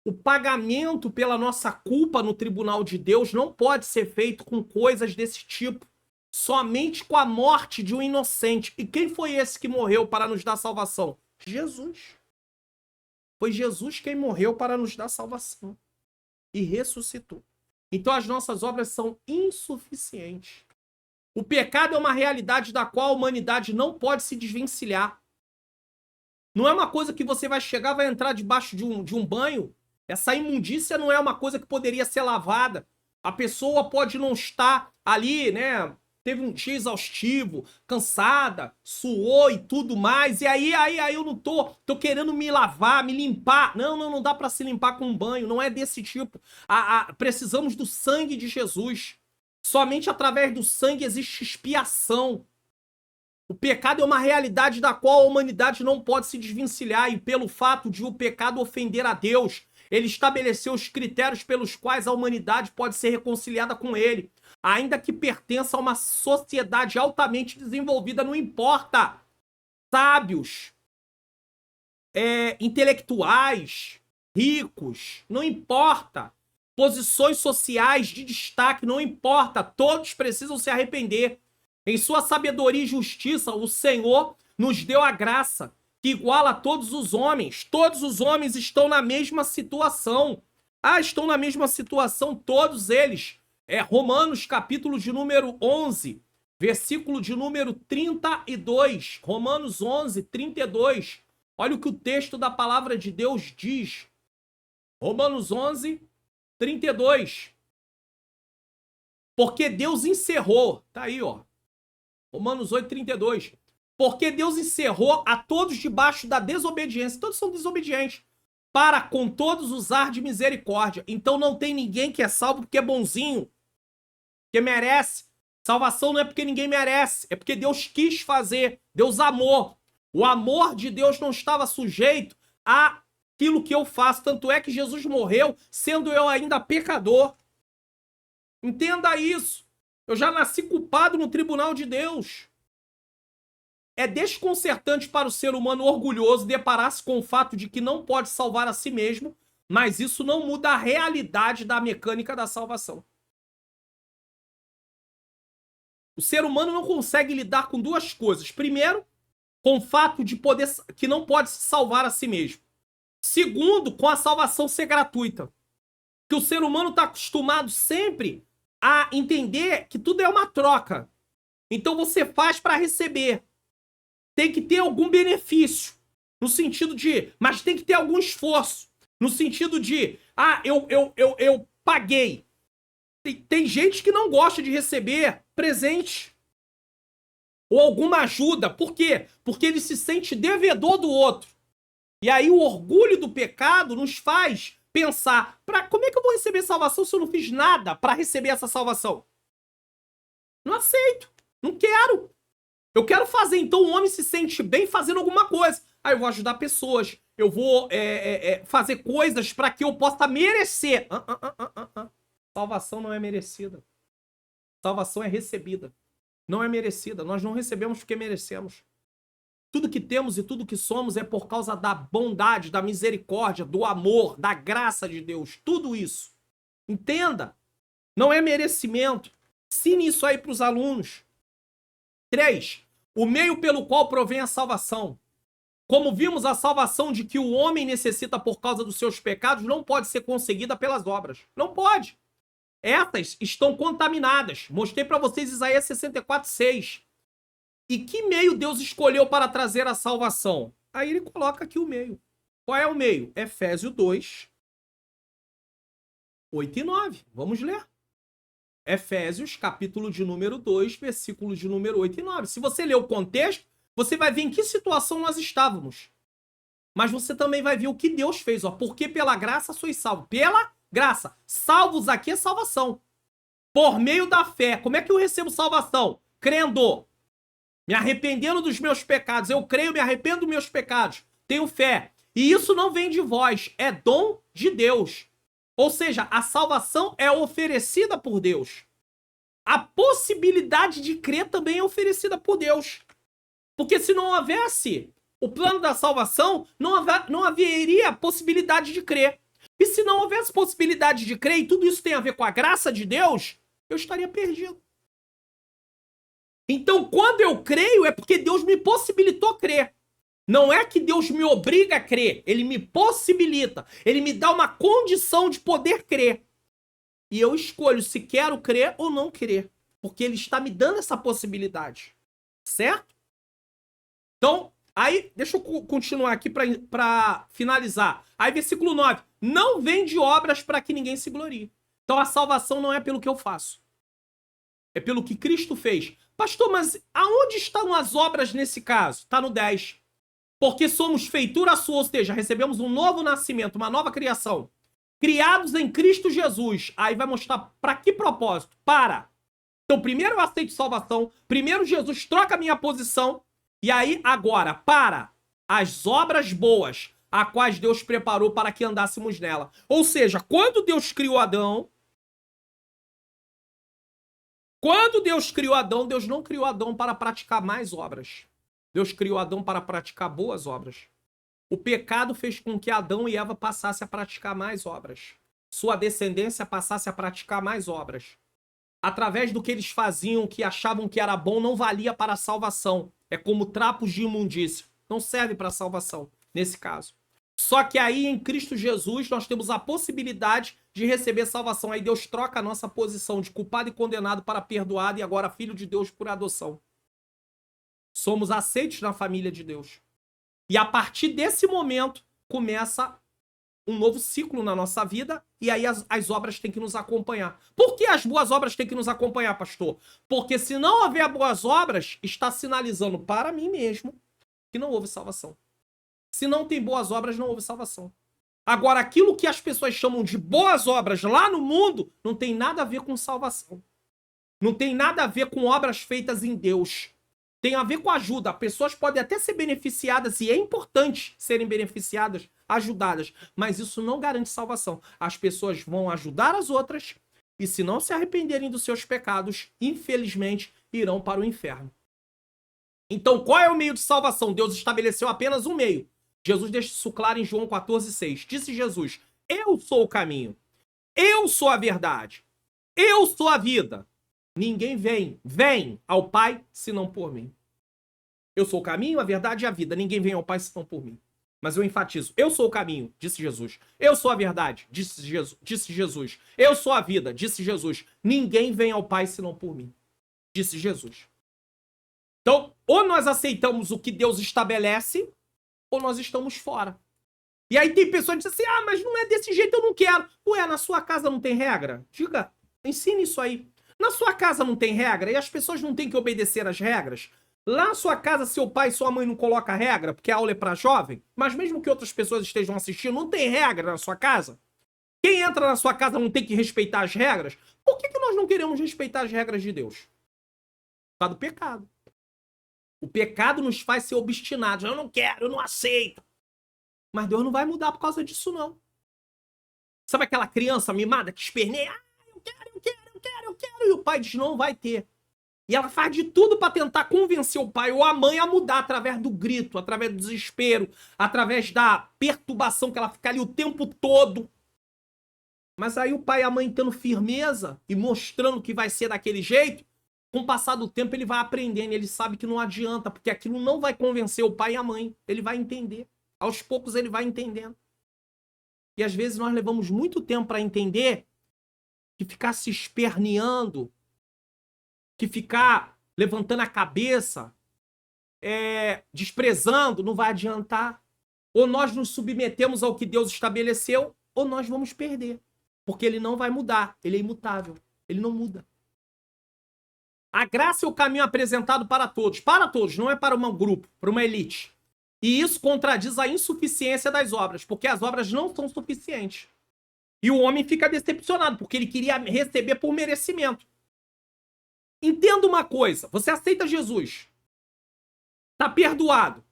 O pagamento pela nossa culpa no tribunal de Deus não pode ser feito com coisas desse tipo. Somente com a morte de um inocente. E quem foi esse que morreu para nos dar salvação? Jesus. Foi Jesus quem morreu para nos dar salvação. E ressuscitou. Então as nossas obras são insuficientes. O pecado é uma realidade da qual a humanidade não pode se desvencilhar. Não é uma coisa que você vai chegar, vai entrar debaixo de um banho. Essa imundícia não é uma coisa que poderia ser lavada. A pessoa pode não estar ali, né, teve um dia exaustivo, cansada, suou e tudo mais, e aí eu não tô querendo me lavar, me limpar. Não dá pra se limpar com um banho, não é desse tipo. Precisamos do sangue de Jesus. Somente através do sangue existe expiação. O pecado é uma realidade da qual a humanidade não pode se desvencilhar, e pelo fato de o pecado ofender a Deus, ele estabeleceu os critérios pelos quais a humanidade pode ser reconciliada com ele, ainda que pertença a uma sociedade altamente desenvolvida, não importa. Sábios, intelectuais, ricos, não importa. Posições sociais de destaque, não importa. Todos precisam se arrepender. Em sua sabedoria e justiça, o Senhor nos deu a graça que iguala a todos os homens. Todos os homens estão na mesma situação. Estão na mesma situação todos eles. Romanos, capítulo de número 11, versículo de número 32. Romanos 11, 32. Olha o que o texto da palavra de Deus diz. Romanos 11, 32. Porque Deus encerrou. Tá aí, ó. Romanos 8, 32. Porque Deus encerrou a todos debaixo da desobediência. Todos são desobedientes. Para com todos usar de misericórdia. Então não tem ninguém que é salvo porque é bonzinho. Porque merece. Salvação não é porque ninguém merece. É porque Deus quis fazer. Deus amou. O amor de Deus não estava sujeito àquilo que eu faço. Tanto é que Jesus morreu sendo eu ainda pecador. Entenda isso. Eu já nasci culpado no tribunal de Deus. É desconcertante para o ser humano orgulhoso deparar-se com o fato de que não pode salvar a si mesmo, mas isso não muda a realidade da mecânica da salvação. O ser humano não consegue lidar com duas coisas. Primeiro, com o fato de que não pode se salvar a si mesmo. Segundo, com a salvação ser gratuita. Que o ser humano está acostumado sempre a entender que tudo é uma troca. Então você faz para receber. Tem que ter algum benefício. No sentido de... Mas tem que ter algum esforço. No sentido de... eu paguei. Tem gente que não gosta de receber presente. Ou alguma ajuda. Por quê? Porque ele se sente devedor do outro. E aí o orgulho do pecado nos faz pensar, como é que eu vou receber salvação se eu não fiz nada para receber essa salvação? Não aceito, não quero. Eu quero fazer, então o homem se sente bem fazendo alguma coisa. Aí eu vou ajudar pessoas, eu vou fazer coisas para que eu possa merecer. Salvação não é merecida. Salvação é recebida. Não é merecida. Nós não recebemos porque merecemos. Tudo que temos e tudo que somos é por causa da bondade, da misericórdia, do amor, da graça de Deus. Tudo isso. Entenda. Não é merecimento. Ensine isso aí para os alunos. 3. O meio pelo qual provém a salvação. Como vimos, a salvação de que o homem necessita por causa dos seus pecados não pode ser conseguida pelas obras. Não pode. Essas estão contaminadas. Mostrei para vocês Isaías 64, 6. E que meio Deus escolheu para trazer a salvação? Aí ele coloca aqui o meio. Qual é o meio? Efésios 2, 8 e 9. Vamos ler. Efésios, capítulo de número 2, versículos de número 8 e 9. Se você ler o contexto, você vai ver em que situação nós estávamos. Mas você também vai ver o que Deus fez. Porque pela graça sois salvos. Pela graça. Salvos aqui é salvação. Por meio da fé. Como é que eu recebo salvação? Crendo. Me arrependendo dos meus pecados. Eu creio, me arrependo dos meus pecados. Tenho fé. E isso não vem de vós. É dom de Deus. Ou seja, a salvação é oferecida por Deus. A possibilidade de crer também é oferecida por Deus. Porque se não houvesse o plano da salvação, não haveria possibilidade de crer. E se não houvesse possibilidade de crer, e tudo isso tem a ver com a graça de Deus, eu estaria perdido. Então, quando eu creio, é porque Deus me possibilitou crer. Não é que Deus me obriga a crer. Ele me possibilita. Ele me dá uma condição de poder crer. E eu escolho se quero crer ou não crer. Porque Ele está me dando essa possibilidade. Certo? Então, aí, deixa eu continuar aqui para finalizar. Aí, versículo 9. Não vem de obras para que ninguém se glorie. Então, a salvação não é pelo que eu faço. É pelo que Cristo fez. Pastor, mas aonde estão as obras nesse caso? Está no 10. Porque somos feitura sua, ou seja, recebemos um novo nascimento, uma nova criação. Criados em Cristo Jesus. Aí vai mostrar para que propósito? Para. Então, primeiro eu aceito salvação. Primeiro Jesus troca a minha posição. E aí, agora, para as obras boas, a quais Deus preparou para que andássemos nela. Ou seja, quando Deus criou Adão, Deus não criou Adão para praticar mais obras. Deus criou Adão para praticar boas obras. O pecado fez com que Adão e Eva passassem a praticar mais obras. Sua descendência passasse a praticar mais obras. Através do que eles faziam, que achavam que era bom, não valia para a salvação. É como trapos de imundícia. Não serve para a salvação, nesse caso. Só que aí, em Cristo Jesus, nós temos a possibilidade de receber salvação. Aí Deus troca a nossa posição de culpado e condenado para perdoado e agora filho de Deus por adoção. Somos aceitos na família de Deus. E a partir desse momento, começa um novo ciclo na nossa vida e aí as obras têm que nos acompanhar. Por que as boas obras têm que nos acompanhar, pastor? Porque se não houver boas obras, está sinalizando para mim mesmo que não houve salvação. Se não tem boas obras, não houve salvação. Agora, aquilo que as pessoas chamam de boas obras lá no mundo não tem nada a ver com salvação. Não tem nada a ver com obras feitas em Deus. Tem a ver com ajuda. Pessoas podem até ser beneficiadas e é importante serem beneficiadas, ajudadas, mas isso não garante salvação. As pessoas vão ajudar as outras e se não se arrependerem dos seus pecados, infelizmente, irão para o inferno. Então, qual é o meio de salvação? Deus estabeleceu apenas um meio. Jesus deixa isso claro em João 14,6. Disse Jesus, eu sou o caminho, eu sou a verdade, eu sou a vida. Ninguém vem ao Pai senão por mim. Eu sou o caminho, a verdade e a vida. Ninguém vem ao Pai senão por mim. Mas eu enfatizo, eu sou o caminho, disse Jesus. Eu sou a verdade, disse Jesus. Eu sou a vida, disse Jesus. Ninguém vem ao Pai senão por mim, disse Jesus. Então, ou nós aceitamos o que Deus estabelece, ou nós estamos fora. E aí tem pessoas que dizem assim, mas não é desse jeito, eu não quero. Ué, na sua casa não tem regra? Diga, ensine isso aí. Na sua casa não tem regra e as pessoas não têm que obedecer às regras? Lá na sua casa, seu pai e sua mãe não colocam regra, porque a aula é para jovem, mas mesmo que outras pessoas estejam assistindo, não tem regra na sua casa? Quem entra na sua casa não tem que respeitar as regras? Por que nós não queremos respeitar as regras de Deus? Por causa do pecado. O pecado nos faz ser obstinados. Eu não quero, eu não aceito. Mas Deus não vai mudar por causa disso, não. Sabe aquela criança mimada que esperneia? Eu quero. E o pai diz, não vai ter. E ela faz de tudo para tentar convencer o pai ou a mãe a mudar através do grito, através do desespero, através da perturbação que ela fica ali o tempo todo. Mas aí o pai e a mãe tendo firmeza e mostrando que vai ser daquele jeito, com o passar do tempo ele vai aprendendo, ele sabe que não adianta, porque aquilo não vai convencer o pai e a mãe. Ele vai entender. Aos poucos ele vai entendendo. E às vezes nós levamos muito tempo para entender que ficar se esperneando, que ficar levantando a cabeça, desprezando, não vai adiantar. Ou nós nos submetemos ao que Deus estabeleceu, ou nós vamos perder. Porque ele não vai mudar, ele é imutável, ele não muda. A graça é o caminho apresentado para todos, não é para um grupo, para uma elite. E isso contradiz a insuficiência das obras, porque as obras não são suficientes. E o homem fica decepcionado, porque ele queria receber por merecimento. Entenda uma coisa, você aceita Jesus, está perdoado.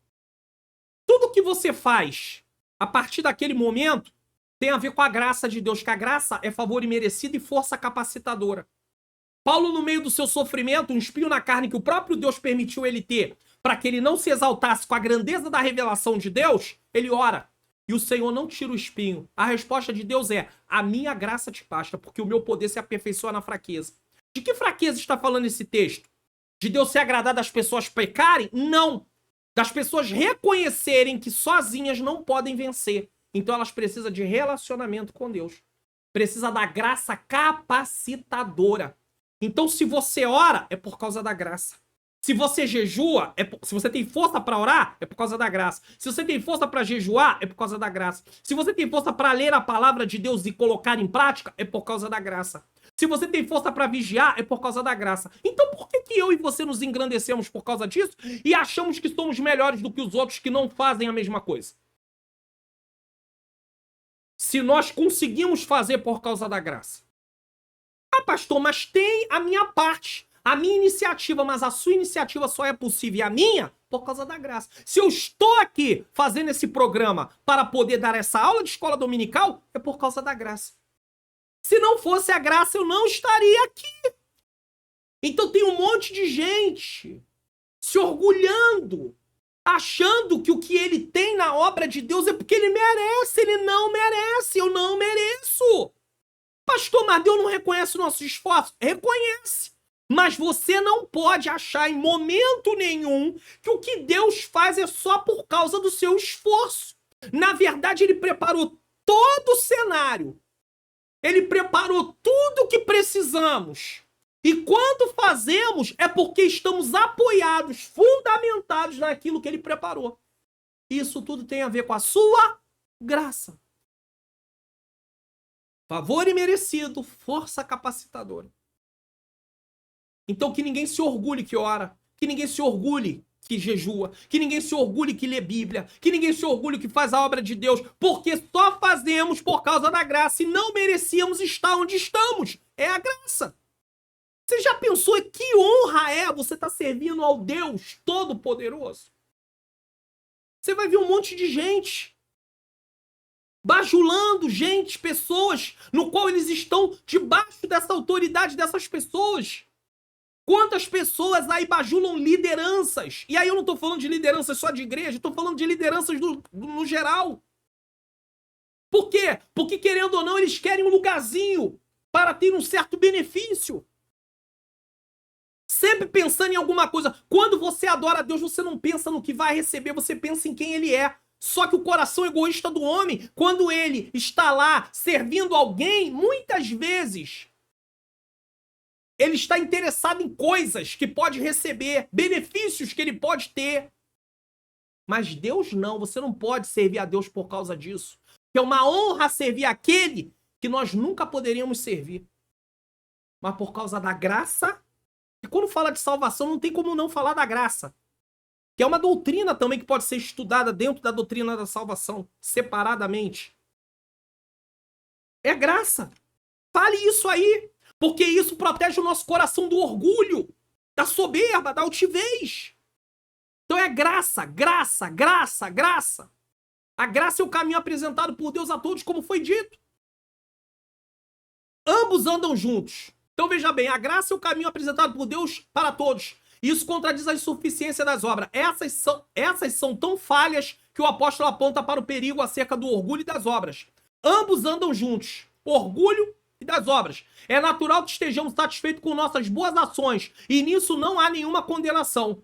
Tudo que você faz a partir daquele momento tem a ver com a graça de Deus, que a graça é favor imerecido e força capacitadora. Paulo, no meio do seu sofrimento, um espinho na carne que o próprio Deus permitiu ele ter, para que ele não se exaltasse com a grandeza da revelação de Deus, ele ora. E o Senhor não tira o espinho. A resposta de Deus é, a minha graça te basta, porque o meu poder se aperfeiçoa na fraqueza. De que fraqueza está falando esse texto? De Deus se agradar das pessoas pecarem? Não. Das pessoas reconhecerem que sozinhas não podem vencer. Então elas precisam de relacionamento com Deus. Precisa da graça capacitadora. Então se você ora, é por causa da graça. Se você jejua, se você tem força para orar, é por causa da graça. Se você tem força para jejuar, é por causa da graça. Se você tem força para ler a palavra de Deus e colocar em prática, é por causa da graça. Se você tem força para vigiar, é por causa da graça. Então por que eu e você nos engrandecemos por causa disso e achamos que somos melhores do que os outros que não fazem a mesma coisa? Se nós conseguimos fazer por causa da graça. Ah, pastor, mas tem a minha parte, a minha iniciativa, mas a sua iniciativa só é possível e a minha por causa da graça. Se eu estou aqui fazendo esse programa para poder dar essa aula de escola dominical, é por causa da graça. Se não fosse a graça, eu não estaria aqui. Então tem um monte de gente se orgulhando, achando que o que ele tem na obra de Deus é porque ele merece. Ele não merece, eu não mereço. Pastor, mas Deus não reconhece o nosso esforço? Reconhece. Mas você não pode achar em momento nenhum que o que Deus faz é só por causa do seu esforço. Na verdade, ele preparou todo o cenário. Ele preparou tudo o que precisamos. E quando fazemos, é porque estamos apoiados, fundamentados naquilo que ele preparou. Isso tudo tem a ver com a sua graça. Favor imerecido, força capacitadora. Então que ninguém se orgulhe que ora, que ninguém se orgulhe que jejua, que ninguém se orgulhe que lê Bíblia, que ninguém se orgulhe que faz a obra de Deus, porque só fazemos por causa da graça e não merecíamos estar onde estamos. É a graça. Você já pensou que honra é você estar servindo ao Deus Todo-Poderoso? Você vai ver um monte de gente bajulando gente, pessoas, no qual eles estão debaixo dessa autoridade dessas pessoas. Quantas pessoas aí bajulam lideranças? E aí eu não estou falando de lideranças só de igreja, estou falando de lideranças no geral. Por quê? Porque, querendo ou não, eles querem um lugarzinho para ter um certo benefício. Sempre pensando em alguma coisa. Quando você adora a Deus, você não pensa no que vai receber, você pensa em quem ele é. Só que o coração egoísta do homem, quando ele está lá servindo alguém, muitas vezes ele está interessado em coisas que pode receber, benefícios que ele pode ter. Mas Deus não, você não pode servir a Deus por causa disso. É uma honra servir aquele que nós nunca poderíamos servir. Mas por causa da graça. E quando fala de salvação, não tem como não falar da graça. Que é uma doutrina também que pode ser estudada dentro da doutrina da salvação, separadamente. É graça. Fale isso aí. Porque isso protege o nosso coração do orgulho, da soberba, da altivez. Então é graça, graça, graça, graça. A graça é o caminho apresentado por Deus a todos, como foi dito. Ambos andam juntos. Então veja bem, a graça é o caminho apresentado por Deus para todos. Isso contradiz a insuficiência das obras. Essas são tão falhas que o apóstolo aponta para o perigo acerca do orgulho e das obras. Ambos andam juntos. Orgulho e das obras. É natural que estejamos satisfeitos com nossas boas ações e nisso não há nenhuma condenação.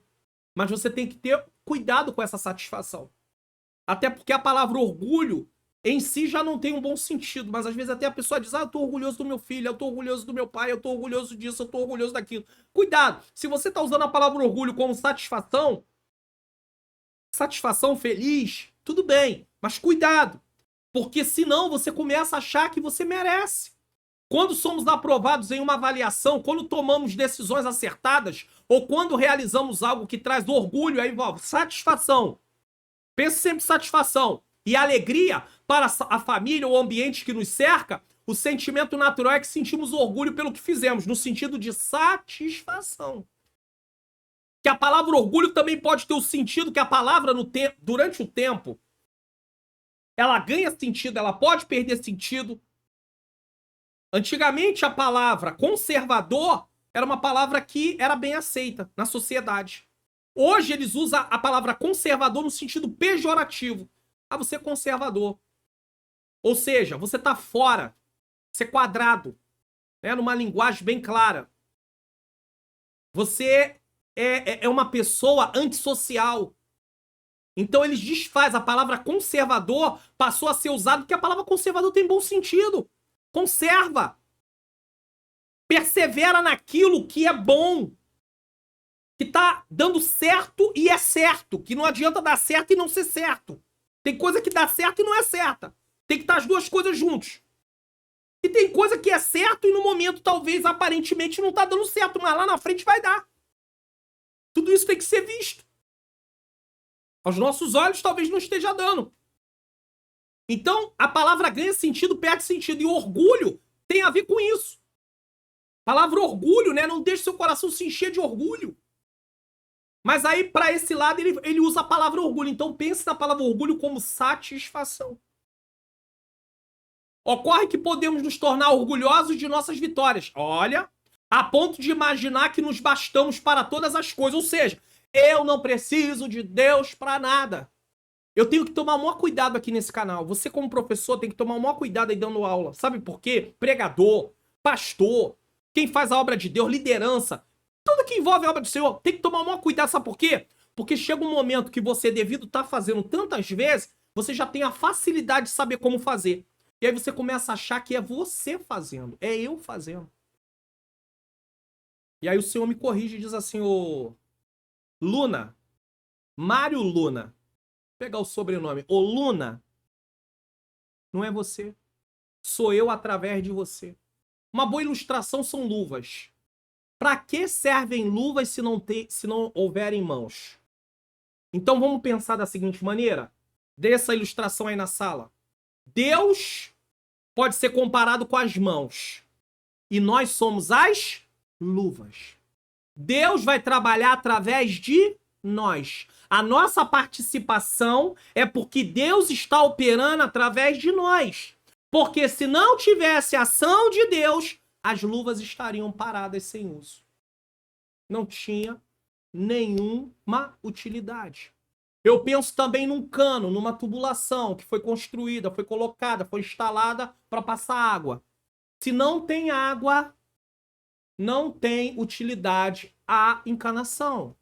Mas você tem que ter cuidado com essa satisfação. Até porque a palavra orgulho em si já não tem um bom sentido, mas às vezes até a pessoa diz, eu tô orgulhoso do meu filho, eu tô orgulhoso do meu pai, eu tô orgulhoso disso, eu tô orgulhoso daquilo. Cuidado, se você tá usando a palavra orgulho como satisfação feliz, tudo bem, mas cuidado, porque senão você começa a achar que você merece. Quando somos aprovados em uma avaliação, quando tomamos decisões acertadas, ou quando realizamos algo que traz orgulho, aí envolve satisfação. Pense sempre satisfação. E alegria para a família ou o ambiente que nos cerca, o sentimento natural é que sentimos orgulho pelo que fizemos, no sentido de satisfação. Que a palavra orgulho também pode ter o sentido que a palavra durante o tempo, ela ganha sentido, ela pode perder sentido. Antigamente a palavra conservador era uma palavra que era bem aceita na sociedade. Hoje eles usam a palavra conservador no sentido pejorativo. Ah, você é conservador. Ou seja, você tá fora. Você é quadrado. Né? Numa linguagem bem clara. Você é uma pessoa antissocial. Então eles desfazem. A palavra conservador passou a ser usada porque a palavra conservador tem bom sentido. Conserva. Persevera naquilo que é bom. Que tá dando certo e é certo. Que não adianta dar certo e não ser certo. Tem coisa que dá certo e não é certa. Tem que estar as duas coisas juntos. E tem coisa que é certo e no momento, talvez, aparentemente, não tá dando certo, mas lá na frente vai dar. Tudo isso tem que ser visto. Aos nossos olhos, talvez não esteja dando. Então, a palavra ganha sentido, perde sentido. E orgulho tem a ver com isso. A palavra orgulho, né? Não deixe seu coração se encher de orgulho. Mas aí, para esse lado, ele usa a palavra orgulho. Então, pense na palavra orgulho como satisfação. Ocorre que podemos nos tornar orgulhosos de nossas vitórias. Olha, a ponto de imaginar que nos bastamos para todas as coisas. Ou seja, eu não preciso de Deus para nada. Eu tenho que tomar o maior cuidado aqui nesse canal. Você, como professor, tem que tomar o maior cuidado aí dando aula. Sabe por quê? Pregador, pastor, quem faz a obra de Deus, liderança, tudo que envolve a obra do Senhor, tem que tomar o maior cuidado. Sabe por quê? Porque chega um momento que você, devido estar fazendo tantas vezes, você já tem a facilidade de saber como fazer. E aí você começa a achar que é você fazendo, é eu fazendo. E aí o Senhor me corrige e diz assim, ô Luna, Mário Luna, vou pegar o sobrenome, ô Luna, não é você, sou eu através de você. Uma boa ilustração são luvas. Para que servem luvas se não houverem mãos? Então vamos pensar da seguinte maneira, dê essa ilustração aí na sala. Deus pode ser comparado com as mãos. E nós somos as luvas. Deus vai trabalhar através de nós. A nossa participação é porque Deus está operando através de nós. Porque se não tivesse ação de Deus, as luvas estariam paradas sem uso. Não tinha nenhuma utilidade. Eu penso também num cano, numa tubulação que foi construída, foi colocada, foi instalada para passar água. Se não tem água, não tem utilidade a encanação.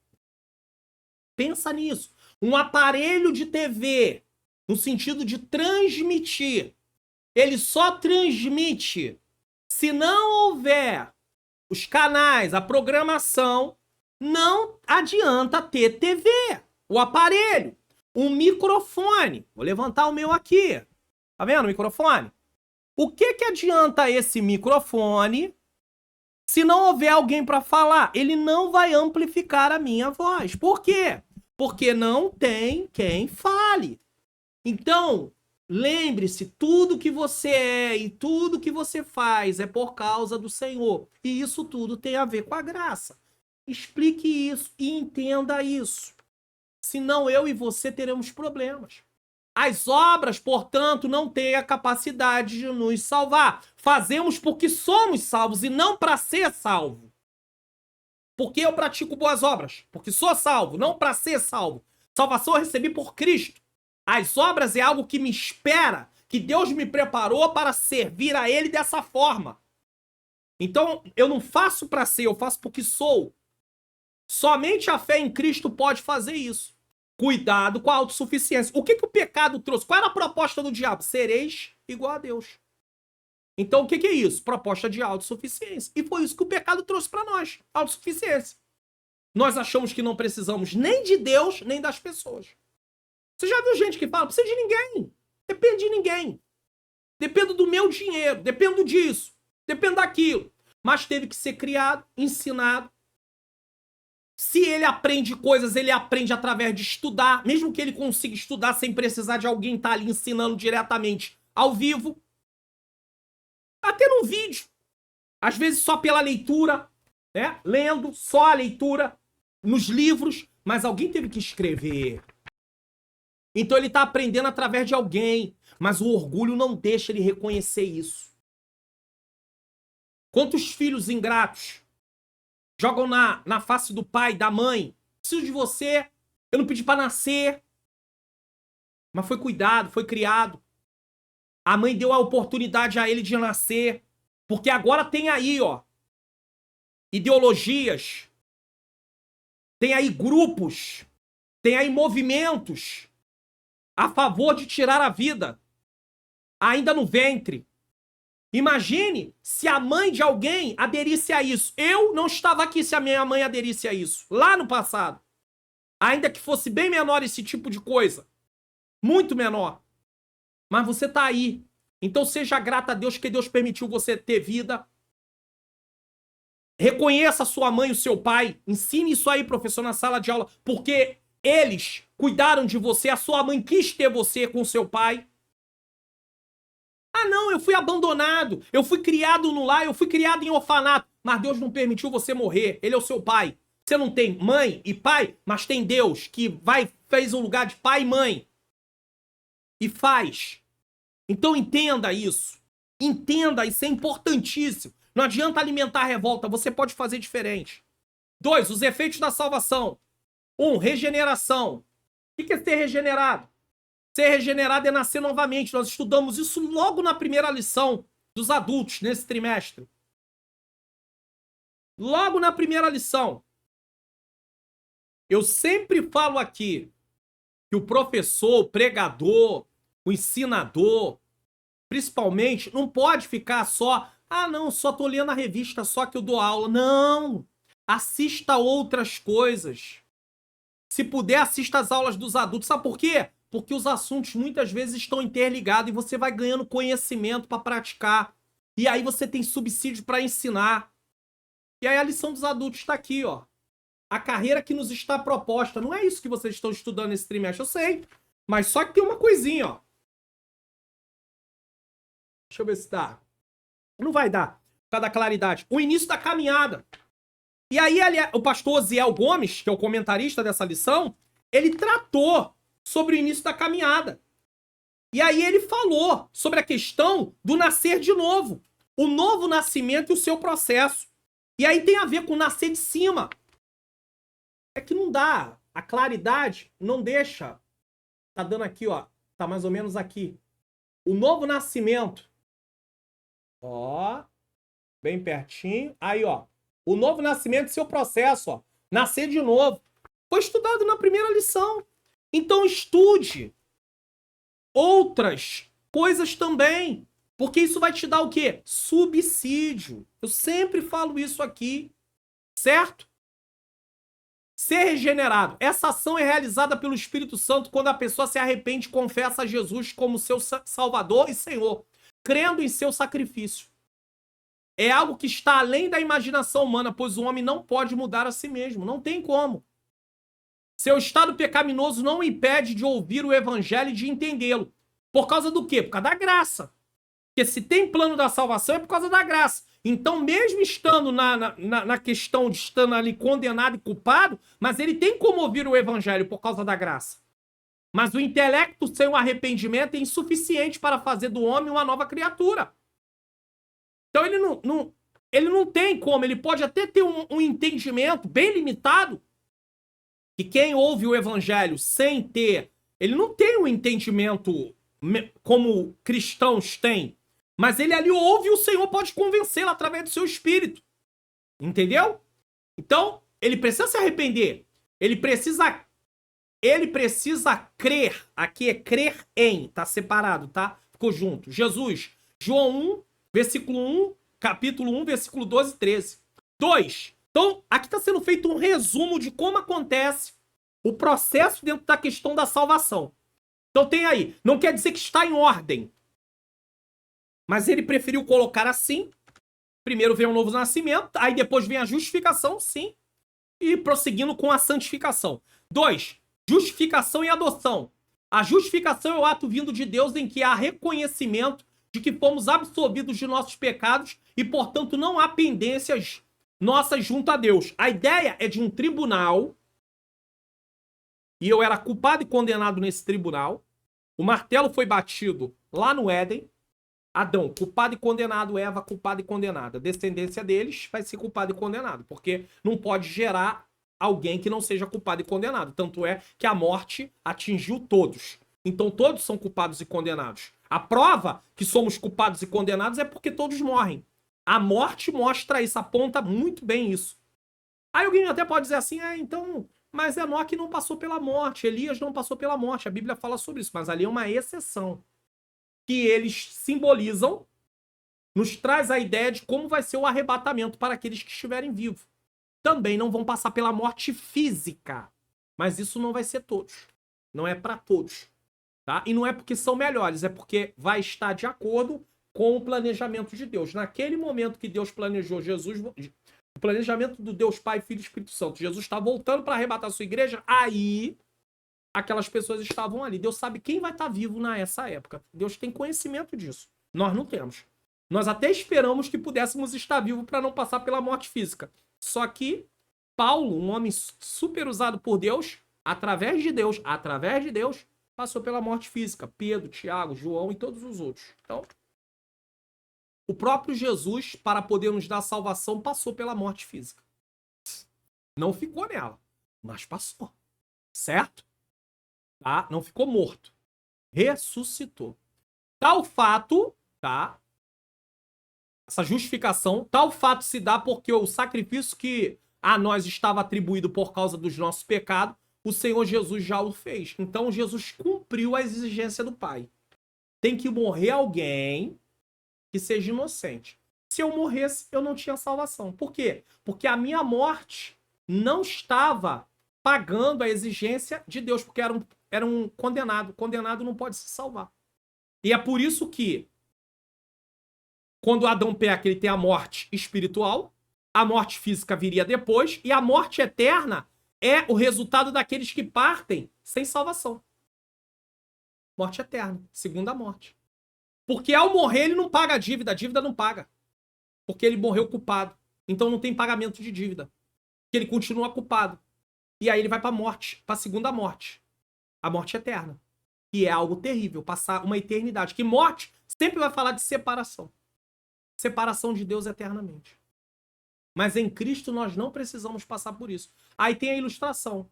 Pensa nisso. Um aparelho de TV, no sentido de transmitir, ele só transmite se não houver os canais, a programação, não adianta ter TV. O aparelho, um microfone. Vou levantar o meu aqui. Tá vendo o microfone? O que adianta esse microfone se não houver alguém para falar? Ele não vai amplificar a minha voz. Por quê? Porque não tem quem fale. Então, lembre-se, tudo que você é e tudo que você faz é por causa do Senhor. E isso tudo tem a ver com a graça. Explique isso e entenda isso. Senão eu e você teremos problemas. As obras, portanto, não têm a capacidade de nos salvar. Fazemos porque somos salvos e não para ser salvo. Porque eu pratico boas obras, porque sou salvo, não para ser salvo. Salvação eu recebi por Cristo. As obras é algo que me espera, que Deus me preparou para servir a Ele dessa forma. Então, eu não faço para ser, eu faço porque sou. Somente a fé em Cristo pode fazer isso. Cuidado com a autossuficiência. O que o pecado trouxe? Qual era a proposta do diabo? Sereis igual a Deus. Então, o que é isso? Proposta de autossuficiência. E foi isso que o pecado trouxe para nós. Autossuficiência. Nós achamos que não precisamos nem de Deus, nem das pessoas. Você já viu gente que fala, não precisa de ninguém. Depende de ninguém. Dependo do meu dinheiro. Dependo disso. Dependo daquilo. Mas teve que ser criado, ensinado. Se ele aprende coisas, ele aprende através de estudar. Mesmo que ele consiga estudar sem precisar de alguém estar ali ensinando diretamente ao vivo. Até no vídeo. Às vezes só pela leitura, né? Lendo, só a leitura nos livros. Mas alguém teve que escrever. Então ele está aprendendo através de alguém. Mas o orgulho não deixa ele reconhecer isso. Quantos filhos ingratos jogam na face do pai, da mãe. Preciso de você. Eu não pedi para nascer. Mas foi cuidado, foi criado. A mãe deu a oportunidade a ele de nascer. Porque agora tem aí, ó, ideologias. Tem aí grupos. Tem aí movimentos a favor de tirar a vida. Ainda no ventre. Imagine se a mãe de alguém aderisse a isso. Eu não estava aqui se a minha mãe aderisse a isso. Lá no passado. Ainda que fosse bem menor esse tipo de coisa. Muito menor. Mas você tá aí. Então seja grata a Deus que Deus permitiu você ter vida. Reconheça a sua mãe e o seu pai. Ensine isso aí, professor, na sala de aula. Porque eles cuidaram de você. A sua mãe quis ter você com o seu pai. Ah, não, eu fui abandonado. Eu fui criado no lar. Eu fui criado em orfanato. Mas Deus não permitiu você morrer. Ele é o seu pai. Você não tem mãe e pai, mas tem Deus que fez um lugar de pai e mãe. E faz. Então entenda isso. Entenda, isso é importantíssimo. Não adianta alimentar a revolta, você pode fazer diferente. 2, os efeitos da salvação. 1, regeneração. O que é ser regenerado? Ser regenerado é nascer novamente. Nós estudamos isso logo na primeira lição dos adultos, nesse trimestre. Logo na primeira lição. Eu sempre falo aqui que o professor, o pregador, o ensinador, principalmente, não pode ficar só... Ah, não, só tô lendo a revista, só que eu dou aula. Não! Assista outras coisas. Se puder, assista as aulas dos adultos. Sabe por quê? Porque os assuntos muitas vezes estão interligados e você vai ganhando conhecimento para praticar. E aí você tem subsídio para ensinar. E aí a lição dos adultos está aqui, ó. A carreira que nos está proposta. Não é isso que vocês estão estudando nesse trimestre, eu sei. Mas só que tem uma coisinha, ó. Deixa eu ver se dá. Não vai dar, por causa da claridade. O início da caminhada. E aí o pastor Osiel Gomes, que é o comentarista dessa lição, ele tratou sobre o início da caminhada. E aí ele falou sobre a questão do nascer de novo. O novo nascimento e o seu processo. E aí tem a ver com nascer de cima. É que não dá. A claridade não deixa. Tá dando aqui, ó. Tá mais ou menos aqui. O novo nascimento. Ó, bem pertinho. Aí, ó. O novo nascimento e seu processo, ó. Nascer de novo. Foi estudado na primeira lição. Então estude outras coisas também. Porque isso vai te dar o quê? Subsídio. Eu sempre falo isso aqui. Certo? Ser regenerado. Essa ação é realizada pelo Espírito Santo quando a pessoa se arrepende e confessa a Jesus como seu Salvador e Senhor, crendo em seu sacrifício. É algo que está além da imaginação humana, pois o homem não pode mudar a si mesmo. Não tem como. Seu estado pecaminoso não o impede de ouvir o evangelho e de entendê-lo. Por causa do quê? Por causa da graça. Porque se tem plano da salvação é por causa da graça. Então, mesmo estando na questão de estando ali condenado e culpado, mas ele tem como ouvir o evangelho por causa da graça. Mas o intelecto sem o arrependimento é insuficiente para fazer do homem uma nova criatura. Então ele não tem como, ele pode até ter um entendimento bem limitado, que quem ouve o evangelho sem ter, ele não tem um entendimento como cristãos têm, mas ele ali ouve e o Senhor pode convencê-lo através do seu espírito. Entendeu? Então, ele precisa se arrepender. Ele precisa crer. Aqui é crer em, tá separado, tá? Ficou junto. Jesus, João 1, versículo 1, capítulo 1, versículo 12 e 13. 2. Então, aqui está sendo feito um resumo de como acontece o processo dentro da questão da salvação. Então tem aí, não quer dizer que está em ordem, mas ele preferiu colocar assim. Primeiro vem o novo nascimento, aí depois vem a justificação, sim, e prosseguindo com a santificação. 2. Justificação e adoção. A justificação é o ato vindo de Deus em que há reconhecimento de que fomos absolvidos de nossos pecados e, portanto, não há pendências nossas junto a Deus. A ideia é de um tribunal, e eu era culpado e condenado nesse tribunal. O martelo foi batido lá no Éden. Adão, culpado e condenado. Eva, culpada e condenada. A descendência deles vai ser culpado e condenado, porque não pode gerar alguém que não seja culpado e condenado. Tanto é que a morte atingiu todos. Então todos são culpados e condenados. A prova que somos culpados e condenados é porque todos morrem. A morte mostra isso, aponta muito bem isso. Aí alguém até pode dizer assim, então, mas Enoque não passou pela morte, Elias não passou pela morte, a Bíblia fala sobre isso, mas ali é uma exceção. Que eles simbolizam, nos traz a ideia de como vai ser o arrebatamento para aqueles que estiverem vivos. Também não vão passar pela morte física, mas isso não vai ser todos. Não é para todos. tá? E não é porque são melhores, é porque vai estar de acordo com o planejamento de Deus. Naquele momento que Deus planejou Jesus, o planejamento do Deus Pai, Filho e Espírito Santo, Jesus está voltando para arrebatar a sua igreja, aí aquelas pessoas estavam ali. Deus sabe quem vai estar vivo nessa época. Deus tem conhecimento disso. Nós não temos. Nós até esperamos que pudéssemos estar vivos para não passar pela morte física. Só que Paulo, um homem super usado por Deus, através de Deus, passou pela morte física. Pedro, Tiago, João e todos os outros. Então, o próprio Jesus, para poder nos dar salvação, passou pela morte física. Não ficou nela, mas passou. Certo? Tá? Não ficou morto. Ressuscitou. Tal fato, tá? Essa justificação, tal fato se dá porque o sacrifício que a nós estava atribuído por causa dos nossos pecados, o Senhor Jesus já o fez. Então Jesus cumpriu a exigência do Pai. Tem que morrer alguém que seja inocente. Se eu morresse, eu não tinha salvação. Por quê? Porque a minha morte não estava pagando a exigência de Deus, porque era um condenado. Condenado não pode se salvar. E é por isso que, quando Adão peca, ele tem a morte espiritual, a morte física viria depois, e a morte eterna é o resultado daqueles que partem sem salvação. Morte eterna, segunda morte. Porque ao morrer ele não paga a dívida não paga. Porque ele morreu culpado. Então não tem pagamento de dívida. Porque ele continua culpado. E aí ele vai para a morte, para a segunda morte. A morte eterna. Que é algo terrível, passar uma eternidade. Que morte sempre vai falar de separação. Separação de Deus eternamente. Mas em Cristo nós não precisamos passar por isso. Aí tem a ilustração.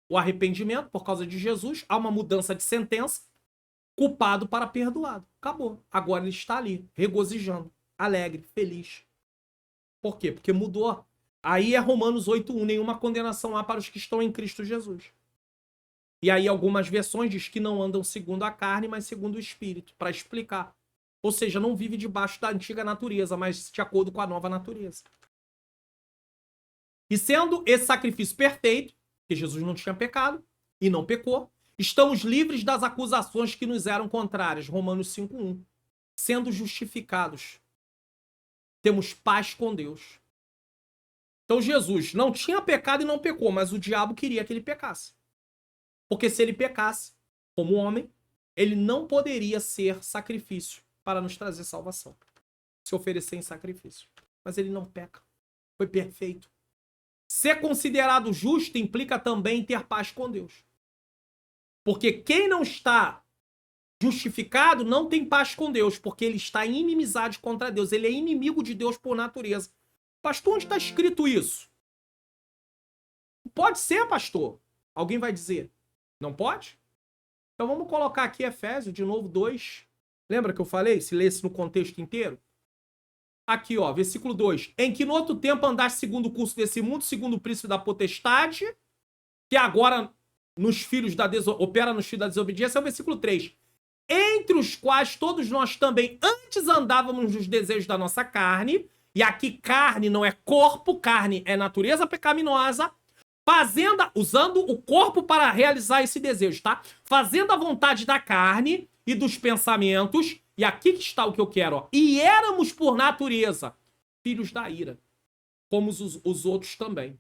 O arrependimento, por causa de Jesus, há uma mudança de sentença. Culpado para perdoado. Acabou. Agora ele está ali, regozijando, alegre, feliz. Por quê? Porque mudou. Aí é Romanos 8:1. Nenhuma condenação há para os que estão em Cristo Jesus. E aí algumas versões diz que não andam segundo a carne, mas segundo o Espírito, para explicar. Ou seja, não vive debaixo da antiga natureza, mas de acordo com a nova natureza. E sendo esse sacrifício perfeito, que Jesus não tinha pecado e não pecou, estamos livres das acusações que nos eram contrárias. Romanos 5:1. Sendo justificados, temos paz com Deus. Então Jesus não tinha pecado e não pecou, mas o diabo queria que ele pecasse. Porque se ele pecasse, como homem, ele não poderia ser sacrifício para nos trazer salvação. Se oferecer em sacrifício. Mas ele não peca. Foi perfeito. Ser considerado justo implica também ter paz com Deus. Porque quem não está justificado não tem paz com Deus, porque ele está em inimizade contra Deus. Ele é inimigo de Deus por natureza. Pastor, onde está escrito isso? Pode ser, pastor. Alguém vai dizer. Não pode? Então vamos colocar aqui Efésios, de novo, 2. Lembra que eu falei? Se lesse no contexto inteiro. Aqui, ó, versículo 2. Em que no outro tempo andaste segundo o curso desse mundo, segundo o príncipe da potestade, que agora opera nos filhos da desobediência, é o versículo 3. Entre os quais todos nós também antes andávamos nos desejos da nossa carne, e aqui carne não é corpo, carne é natureza pecaminosa, usando o corpo para realizar esse desejo, tá? Fazendo a vontade da carne e dos pensamentos, e aqui que está o que eu quero, ó. E éramos por natureza filhos da ira, como os outros também.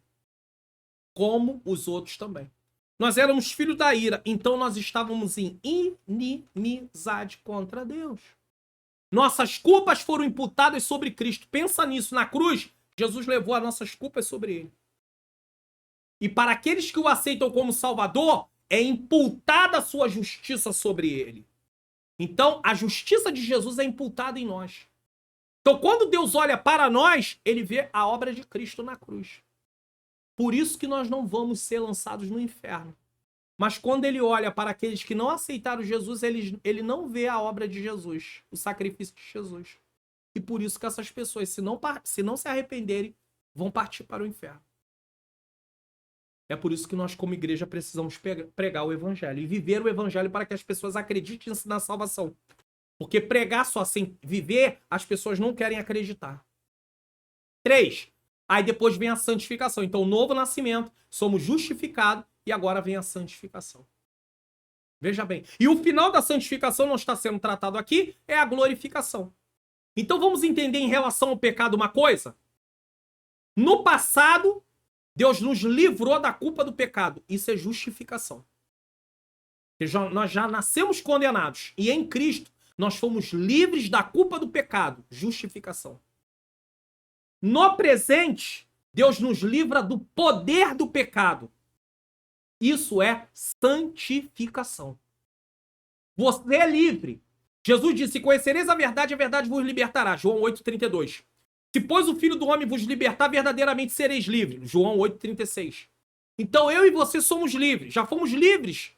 Como os outros também. Nós éramos filhos da ira, então nós estávamos em inimizade contra Deus. Nossas culpas foram imputadas sobre Cristo. Pensa nisso, na cruz, Jesus levou as nossas culpas sobre ele. E para aqueles que o aceitam como Salvador, é imputada a sua justiça sobre ele. Então, a justiça de Jesus é imputada em nós. Então, quando Deus olha para nós, ele vê a obra de Cristo na cruz. Por isso que nós não vamos ser lançados no inferno. Mas quando ele olha para aqueles que não aceitaram Jesus, ele não vê a obra de Jesus, o sacrifício de Jesus. E por isso que essas pessoas, se não se arrependerem, vão partir para o inferno. É por isso que nós, como igreja, precisamos pregar o evangelho e viver o evangelho para que as pessoas acreditem na salvação. Porque pregar só sem viver, as pessoas não querem acreditar. 3. Aí depois vem a santificação. Então, novo nascimento, somos justificados e agora vem a santificação. Veja bem. E o final da santificação não está sendo tratado aqui, é a glorificação. Então vamos entender em relação ao pecado uma coisa? No passado, Deus nos livrou da culpa do pecado. Isso é justificação. Nós já nascemos condenados. E em Cristo, nós fomos livres da culpa do pecado. Justificação. No presente, Deus nos livra do poder do pecado. Isso é santificação. Você é livre. Jesus disse, conhecereis a verdade vos libertará. João 8,32. Se, pois, o Filho do Homem vos libertar, verdadeiramente sereis livres. João 8,36. Então, eu e você somos livres. Já fomos livres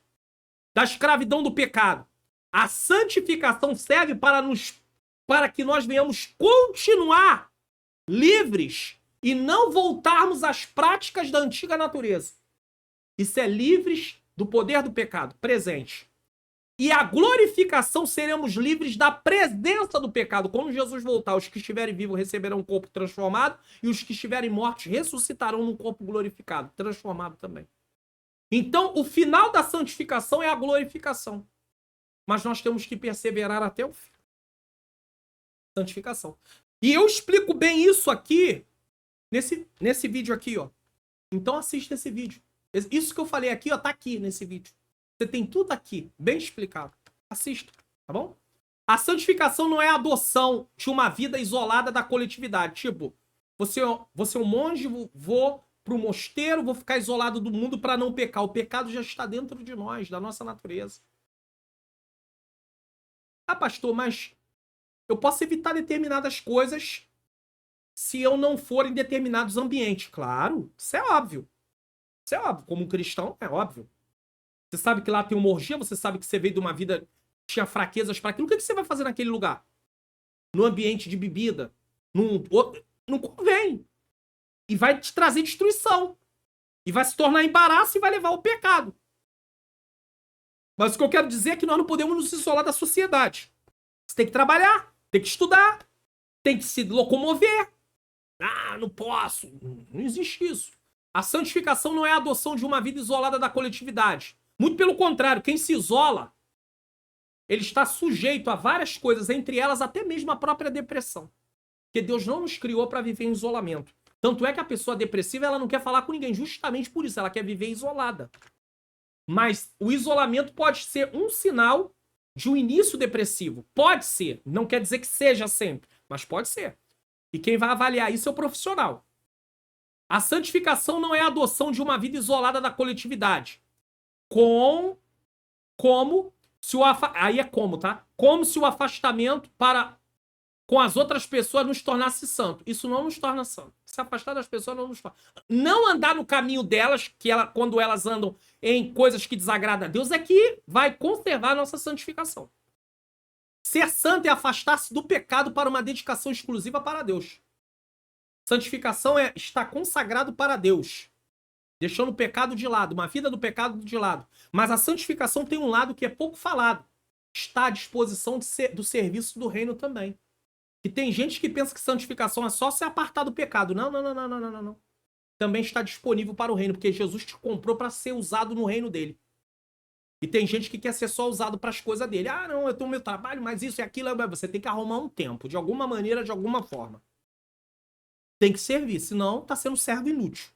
da escravidão do pecado. A santificação serve para que nós venhamos continuar livres e não voltarmos às práticas da antiga natureza. Isso é livres do poder do pecado, presente. E a glorificação, seremos livres da presença do pecado. Quando Jesus voltar, os que estiverem vivos receberão um corpo transformado e os que estiverem mortos ressuscitarão num corpo glorificado, transformado também. Então, o final da santificação é a glorificação. Mas nós temos que perseverar até o fim. Santificação. E eu explico bem isso aqui, nesse vídeo aqui, ó. Então assista esse vídeo. Isso que eu falei aqui, ó, tá aqui nesse vídeo. Você tem tudo aqui, bem explicado. Assista, tá bom? A santificação não é a adoção de uma vida isolada da coletividade. Tipo, você é um monge, vou pro mosteiro, vou ficar isolado do mundo para não pecar. O pecado já está dentro de nós, da nossa natureza. Ah, pastor, mas eu posso evitar determinadas coisas se eu não for em determinados ambientes. Claro, isso é óbvio. Isso é óbvio. Como um cristão, é óbvio. Você sabe que lá tem uma orgia, você sabe que você veio de uma vida que tinha fraquezas para aquilo. O que você vai fazer naquele lugar? No ambiente de bebida? Não convém. E vai te trazer destruição. E vai se tornar embaraço e vai levar ao pecado. Mas o que eu quero dizer é que nós não podemos nos isolar da sociedade. Você tem que trabalhar, tem que estudar, tem que se locomover. Ah, não posso. Não existe isso. A santificação não é a adoção de uma vida isolada da coletividade. Muito pelo contrário, quem se isola, ele está sujeito a várias coisas, entre elas até mesmo a própria depressão. Porque Deus não nos criou para viver em isolamento. Tanto é que a pessoa depressiva, ela não quer falar com ninguém, justamente por isso, ela quer viver isolada. Mas o isolamento pode ser um sinal de um início depressivo. Pode ser, não quer dizer que seja sempre, mas pode ser. E quem vai avaliar isso é o profissional. A santificação não é a adoção de uma vida isolada da coletividade. Aí é como, tá? Como se o afastamento com as outras pessoas nos tornasse santo. Isso não nos torna santo. Se afastar das pessoas não nos torna. Não andar no caminho delas, quando elas andam em coisas que desagradam a Deus, é que vai conservar a nossa santificação. Ser santo é afastar-se do pecado para uma dedicação exclusiva para Deus. Santificação é estar consagrado para Deus, deixando o pecado de lado, uma vida do pecado de lado. Mas a santificação tem um lado que é pouco falado. Está à disposição do serviço do reino também. E tem gente que pensa que santificação é só se apartar do pecado. Não. Também está disponível para o reino, porque Jesus te comprou para ser usado no reino dele. E tem gente que quer ser só usado para as coisas dele. Ah, não, eu tenho meu trabalho, mas isso e aquilo. Você tem que arrumar um tempo, de alguma maneira, de alguma forma. Tem que servir, senão está sendo servo inútil.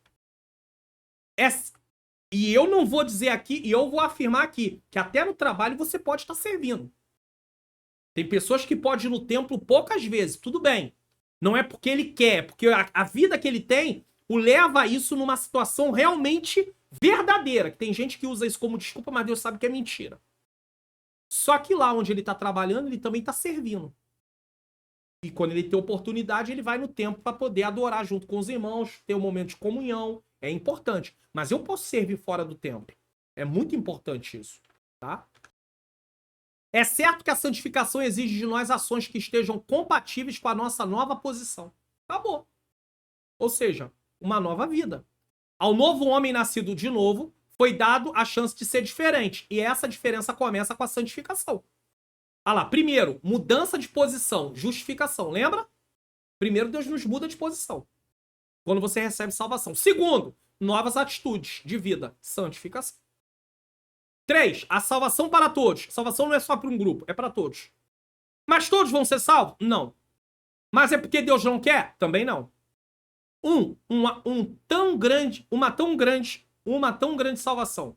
E eu não vou dizer aqui, e eu vou afirmar aqui, que até no trabalho você pode estar servindo. Tem pessoas que podem ir no templo poucas vezes, tudo bem. Não é porque ele quer, porque a vida que ele tem o leva a isso numa situação realmente verdadeira. Que tem gente que usa isso como desculpa, mas Deus sabe que é mentira. Só que lá onde ele está trabalhando, ele também está servindo. E quando ele tem oportunidade, ele vai no templo para poder adorar junto com os irmãos, ter um momento de comunhão. É importante. Mas eu posso servir fora do templo. É muito importante isso, tá? É certo que a santificação exige de nós ações que estejam compatíveis com a nossa nova posição. Acabou. Ou seja, uma nova vida. Ao novo homem nascido de novo, foi dado a chance de ser diferente. E essa diferença começa com a santificação. Olha lá, primeiro, mudança de posição, justificação. Lembra? Primeiro, Deus nos muda de posição. Quando você recebe salvação. Segundo, novas atitudes de vida, santificação. 3, a salvação para todos. A salvação não é só para um grupo, é para todos. Mas todos vão ser salvos? Não. Mas é porque Deus não quer? Também não. Uma tão grande salvação.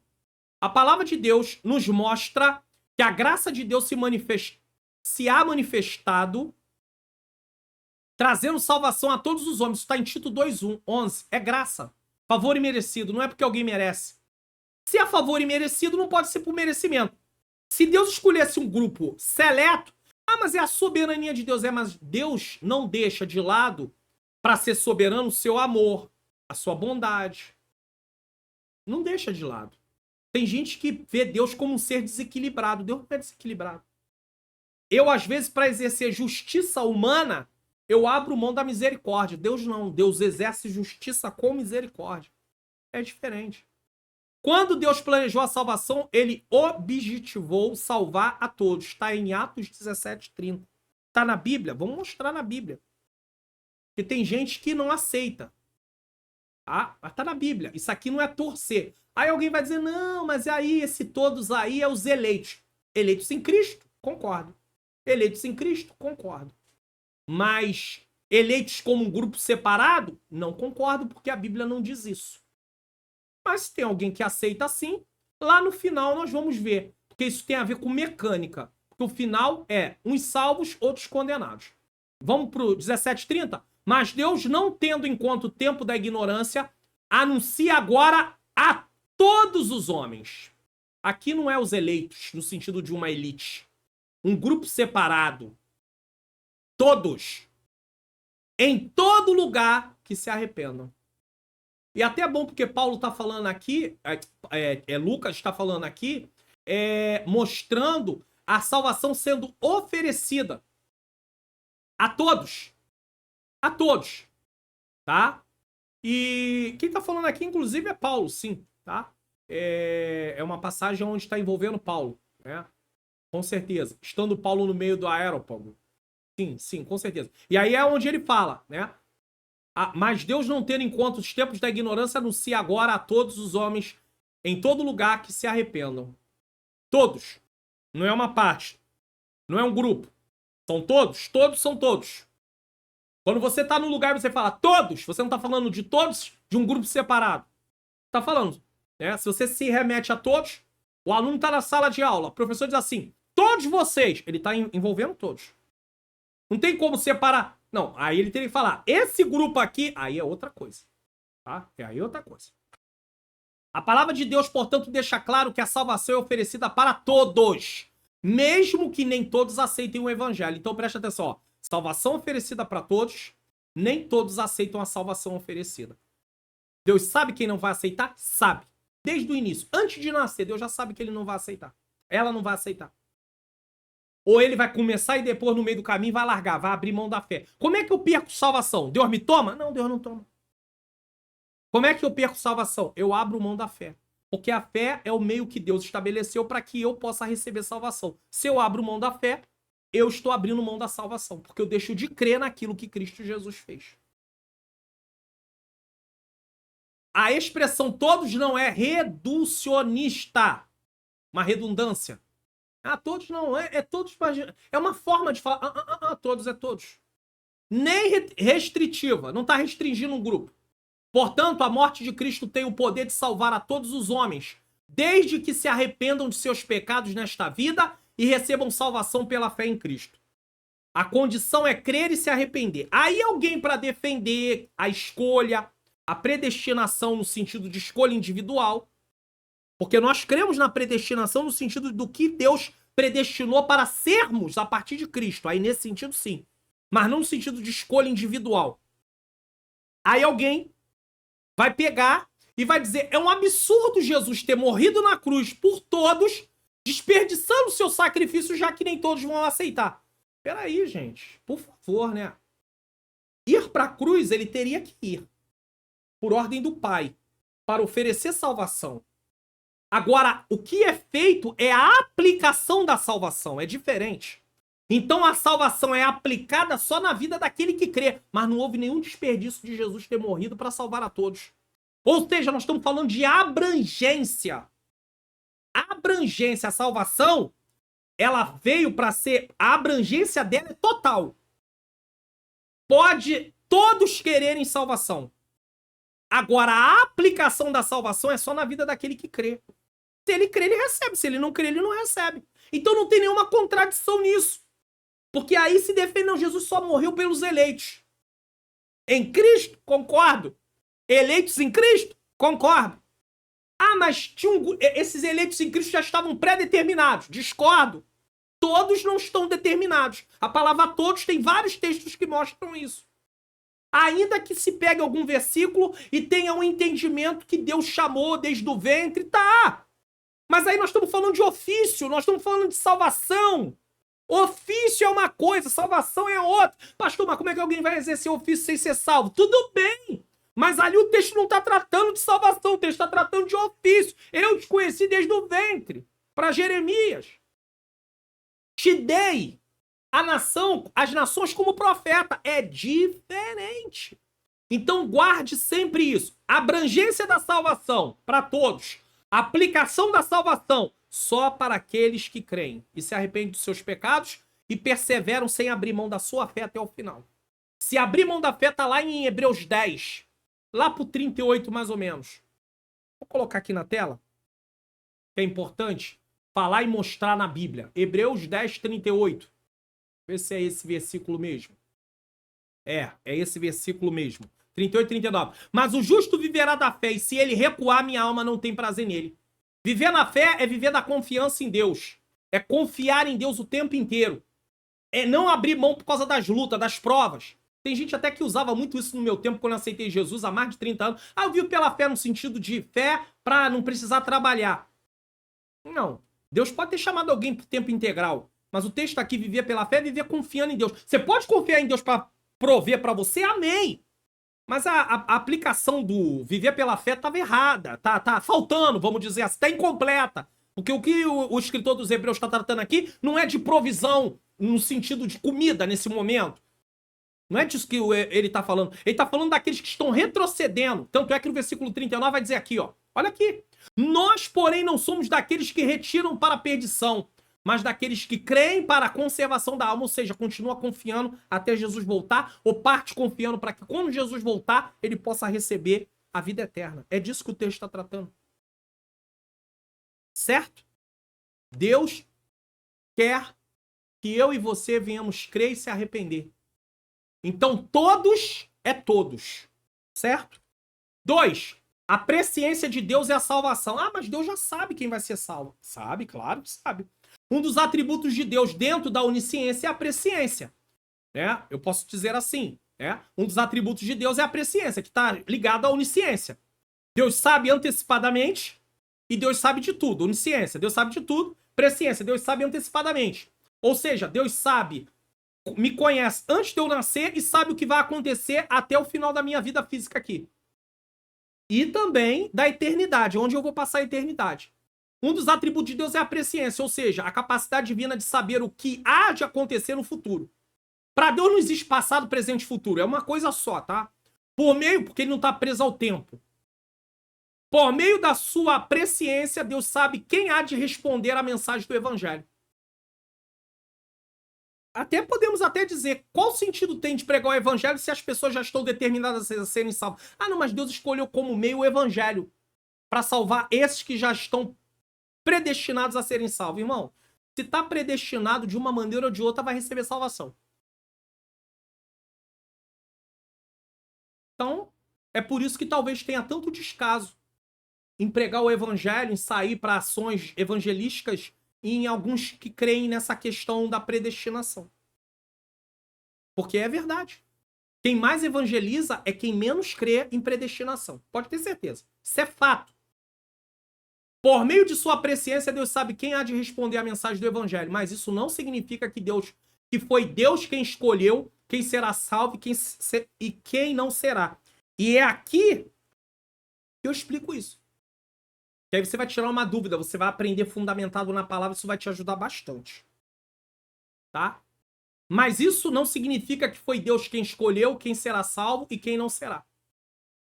A palavra de Deus nos mostra que a graça de Deus se há manifestado, trazendo salvação a todos os homens. Isso está em Tito 2:11. É graça. Favor imerecido. Não é porque alguém merece. Se é favor imerecido, não pode ser por merecimento. Se Deus escolhesse um grupo seleto, mas é a soberania de Deus. Mas Deus não deixa de lado, para ser soberano, o seu amor, a sua bondade. Não deixa de lado. Tem gente que vê Deus como um ser desequilibrado. Deus não é desequilibrado. Eu, às vezes, para exercer justiça humana, eu abro mão da misericórdia. Deus não. Deus exerce justiça com misericórdia. É diferente. Quando Deus planejou a salvação, ele objetivou salvar a todos. Está em Atos 17:30. Está na Bíblia? Vamos mostrar na Bíblia. Porque tem gente que não aceita. Tá? Mas está na Bíblia. Isso aqui não é torcer. Aí alguém vai dizer, não, mas aí esse todos aí é os eleitos. Eleitos em Cristo? Concordo. Eleitos em Cristo? Concordo. Mas eleitos como um grupo separado? Não concordo, porque a Bíblia não diz isso. Mas se tem alguém que aceita assim, lá no final nós vamos ver. Porque isso tem a ver com mecânica. Porque o final é uns salvos, outros condenados. Vamos para o 17:30? Mas Deus, não tendo em conta o tempo da ignorância, anuncia agora a todos os homens. Aqui não é os eleitos, no sentido de uma elite. Um grupo separado. Todos. Em todo lugar que se arrependam. E até é bom porque Paulo está falando aqui, Lucas está falando aqui, mostrando a salvação sendo oferecida a todos. A todos. Tá? E quem está falando aqui, inclusive, é Paulo, sim. Tá? É uma passagem onde está envolvendo Paulo. Né? Com certeza. Estando Paulo no meio do aerópago. Sim, com certeza. E aí é onde ele fala, né? Mas Deus, não tendo em conta os tempos da ignorância, anuncia agora a todos os homens em todo lugar que se arrependam. Todos. Não é uma parte. Não é um grupo. São todos. Todos são todos. Quando você está no lugar e você fala todos, você não está falando de todos de um grupo separado. Está falando. Né? Se você se remete a todos, o aluno está na sala de aula, o professor diz assim, todos vocês. Ele está envolvendo todos. Não tem como separar. Não, aí ele tem que falar, esse grupo aqui, aí é outra coisa. Tá? Aí é outra coisa. A palavra de Deus, portanto, deixa claro que a salvação é oferecida para todos, mesmo que nem todos aceitem o evangelho. Então preste atenção, ó. Salvação oferecida para todos, nem todos aceitam a salvação oferecida. Deus sabe quem não vai aceitar? Sabe. Desde o início, antes de nascer, Deus já sabe que ele não vai aceitar. Ela não vai aceitar. Ou ele vai começar e depois, no meio do caminho, vai largar, vai abrir mão da fé. Como é que eu perco salvação? Deus me toma? Não, Deus não toma. Como é que eu perco salvação? Eu abro mão da fé. Porque a fé é o meio que Deus estabeleceu para que eu possa receber salvação. Se eu abro mão da fé, eu estou abrindo mão da salvação. Porque eu deixo de crer naquilo que Cristo Jesus fez. A expressão todos não é reducionista. Uma redundância. Todos não, é todos. É uma forma de falar. Todos é todos. Nem restritiva, não está restringindo um grupo. Portanto, a morte de Cristo tem o poder de salvar a todos os homens, desde que se arrependam de seus pecados nesta vida e recebam salvação pela fé em Cristo. A condição é crer e se arrepender. Aí alguém para defender a escolha, a predestinação no sentido de escolha individual, porque nós cremos na predestinação no sentido do que Deus predestinou para sermos a partir de Cristo. Aí nesse sentido, sim. Mas não no sentido de escolha individual. Aí alguém vai pegar e vai dizer, é um absurdo Jesus ter morrido na cruz por todos, desperdiçando o seu sacrifício, já que nem todos vão aceitar. Peraí, gente. Por favor, né? Ir para a cruz, ele teria que ir. Por ordem do Pai. Para oferecer salvação. Agora, o que é feito é a aplicação da salvação. É diferente. Então a salvação é aplicada só na vida daquele que crê. Mas não houve nenhum desperdício de Jesus ter morrido para salvar a todos. Ou seja, nós estamos falando de abrangência. abrangência, a salvação, ela veio para ser, a abrangência dela é total. Pode todos quererem salvação. Agora, a aplicação da salvação é só na vida daquele que crê. Se ele crê, ele recebe. Se ele não crê, ele não recebe. Então não tem nenhuma contradição nisso. Porque aí se defende, não, Jesus só morreu pelos eleitos. Em Cristo? Concordo. Eleitos em Cristo? Concordo. Ah, mas esses eleitos em Cristo já estavam pré-determinados. Discordo. Todos não estão determinados. A palavra todos tem vários textos que mostram isso. Ainda que se pegue algum versículo e tenha um entendimento que Deus chamou desde o ventre, tá. Mas aí nós estamos falando de ofício, nós estamos falando de salvação. Ofício é uma coisa, salvação é outra. Pastor, mas como é que alguém vai exercer ofício sem ser salvo? Tudo bem, mas ali o texto não está tratando de salvação, o texto está tratando de ofício. Eu te conheci desde o ventre, para Jeremias. Te dei as nações como profeta. É diferente. Então guarde sempre isso. Abrangência da salvação para todos. Aplicação da salvação só para aqueles que creem e se arrependem dos seus pecados e perseveram sem abrir mão da sua fé até o final. Se abrir mão da fé, está lá em Hebreus 10, lá pro 38 mais ou menos. Vou colocar aqui na tela, que é importante falar e mostrar na Bíblia. Hebreus 10, 38. Vê se é esse versículo mesmo. É esse versículo mesmo. 38 e 39. Mas o justo viverá da fé, e se ele recuar, minha alma não tem prazer nele. Viver na fé é viver da confiança em Deus. É confiar em Deus o tempo inteiro. É não abrir mão por causa das lutas, das provas. Tem gente até que usava muito isso no meu tempo, quando eu aceitei Jesus, há mais de 30 anos. Ah, eu vivo pela fé no sentido de fé para não precisar trabalhar. Não. Deus pode ter chamado alguém por tempo integral. Mas o texto aqui, viver pela fé, é viver confiando em Deus. Você pode confiar em Deus para prover para você? Amém. Mas a aplicação do viver pela fé estava errada. Tá faltando, vamos dizer assim. Está incompleta. Porque o que o escritor dos Hebreus está tratando aqui não é de provisão no sentido de comida nesse momento. Não é disso que ele está falando. Ele está falando daqueles que estão retrocedendo. Tanto é que no versículo 39 vai dizer aqui, ó. Olha aqui. Nós, porém, não somos daqueles que retiram para a perdição, mas daqueles que creem para a conservação da alma, ou seja, continua confiando até Jesus voltar, ou parte confiando para que quando Jesus voltar, ele possa receber a vida eterna. É disso que o texto está tratando. Certo? Deus quer que eu e você venhamos crer e se arrepender. Então, todos é todos. Certo? 2. A presciência de Deus é a salvação. Ah, mas Deus já sabe quem vai ser salvo. Sabe, claro que sabe. Um dos atributos de Deus dentro da onisciência é a presciência. Né? Eu posso dizer assim. Né? Um dos atributos de Deus é a presciência, que está ligado à onisciência. Deus sabe antecipadamente e Deus sabe de tudo. Onisciência, Deus sabe de tudo. Presciência, Deus sabe antecipadamente. Ou seja, Deus sabe, me conhece antes de eu nascer e sabe o que vai acontecer até o final da minha vida física aqui. E também da eternidade, onde eu vou passar a eternidade. Um dos atributos de Deus é a presciência, ou seja, a capacidade divina de saber o que há de acontecer no futuro. Para Deus não existe passado, presente e futuro. É uma coisa só, tá? Porque ele não está preso ao tempo. Por meio da sua presciência, Deus sabe quem há de responder à mensagem do Evangelho. Podemos até dizer, qual sentido tem de pregar o Evangelho se as pessoas já estão determinadas a serem salvas? Ah, não, mas Deus escolheu como meio o Evangelho para salvar esses que já estão predestinados a serem salvos. Irmão, se está predestinado de uma maneira ou de outra, vai receber salvação. Então, é por isso que talvez tenha tanto descaso em pregar o Evangelho, em sair para ações evangelísticas e em alguns que creem nessa questão da predestinação. Porque é verdade. Quem mais evangeliza é quem menos crê em predestinação. Pode ter certeza. Isso é fato. Por meio de sua presciência, Deus sabe quem há de responder à mensagem do Evangelho. Mas isso não significa que foi Deus quem escolheu quem será salvo e quem não será. E é aqui que eu explico isso. Que aí você vai tirar uma dúvida, você vai aprender fundamentado na palavra, isso vai te ajudar bastante. Tá? Mas isso não significa que foi Deus quem escolheu quem será salvo e quem não será.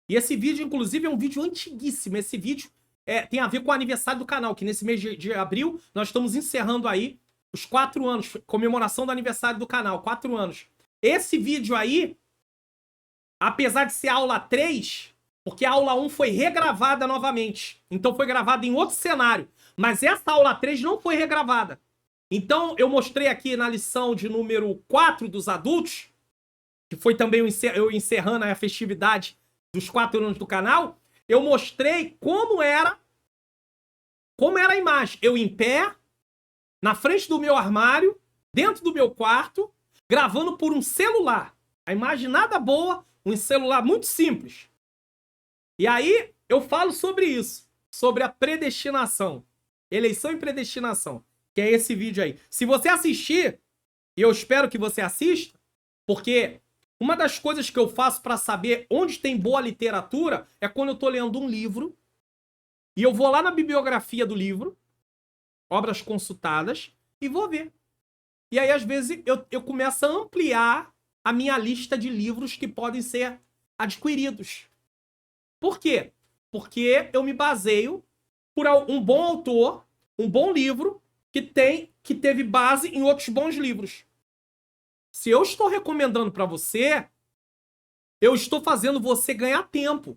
E esse vídeo, inclusive, é um vídeo antiguíssimo. Esse vídeo tem a ver com o aniversário do canal, que nesse mês de abril nós estamos encerrando aí os 4 anos, comemoração do aniversário do canal, 4 anos. Esse vídeo aí, apesar de ser aula 3, porque a aula 1 foi regravada novamente, então foi gravada em outro cenário, mas essa aula 3 não foi regravada. Então eu mostrei aqui na lição de número 4 dos adultos, que foi também eu encerrando a festividade dos 4 anos do canal, eu mostrei como era a imagem. Eu em pé, na frente do meu armário, dentro do meu quarto, gravando por um celular. A imagem nada boa, um celular muito simples. E aí eu falo sobre isso, sobre a predestinação. Eleição e predestinação, que é esse vídeo aí. Se você assistir, e eu espero que você assista, porque uma das coisas que eu faço para saber onde tem boa literatura é quando eu tô lendo um livro e eu vou lá na bibliografia do livro, obras consultadas, e vou ver. E aí, às vezes, eu começo a ampliar a minha lista de livros que podem ser adquiridos. Por quê? Porque eu me baseio por um bom autor, um bom livro, que teve base em outros bons livros. Se eu estou recomendando para você, eu estou fazendo você ganhar tempo.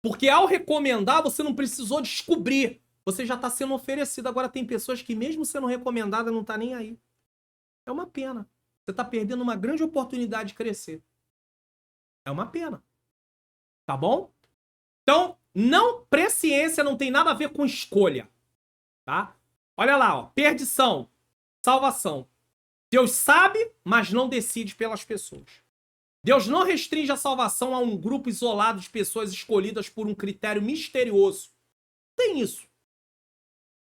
Porque ao recomendar, você não precisou descobrir. Você já está sendo oferecido. Agora tem pessoas que mesmo sendo recomendada não tá nem aí. É uma pena. Você está perdendo uma grande oportunidade de crescer. É uma pena. Tá bom? Então, presciência não tem nada a ver com escolha. Tá? Olha lá, ó. Perdição. Salvação. Deus sabe, mas não decide pelas pessoas. Deus não restringe a salvação a um grupo isolado de pessoas escolhidas por um critério misterioso. Tem isso.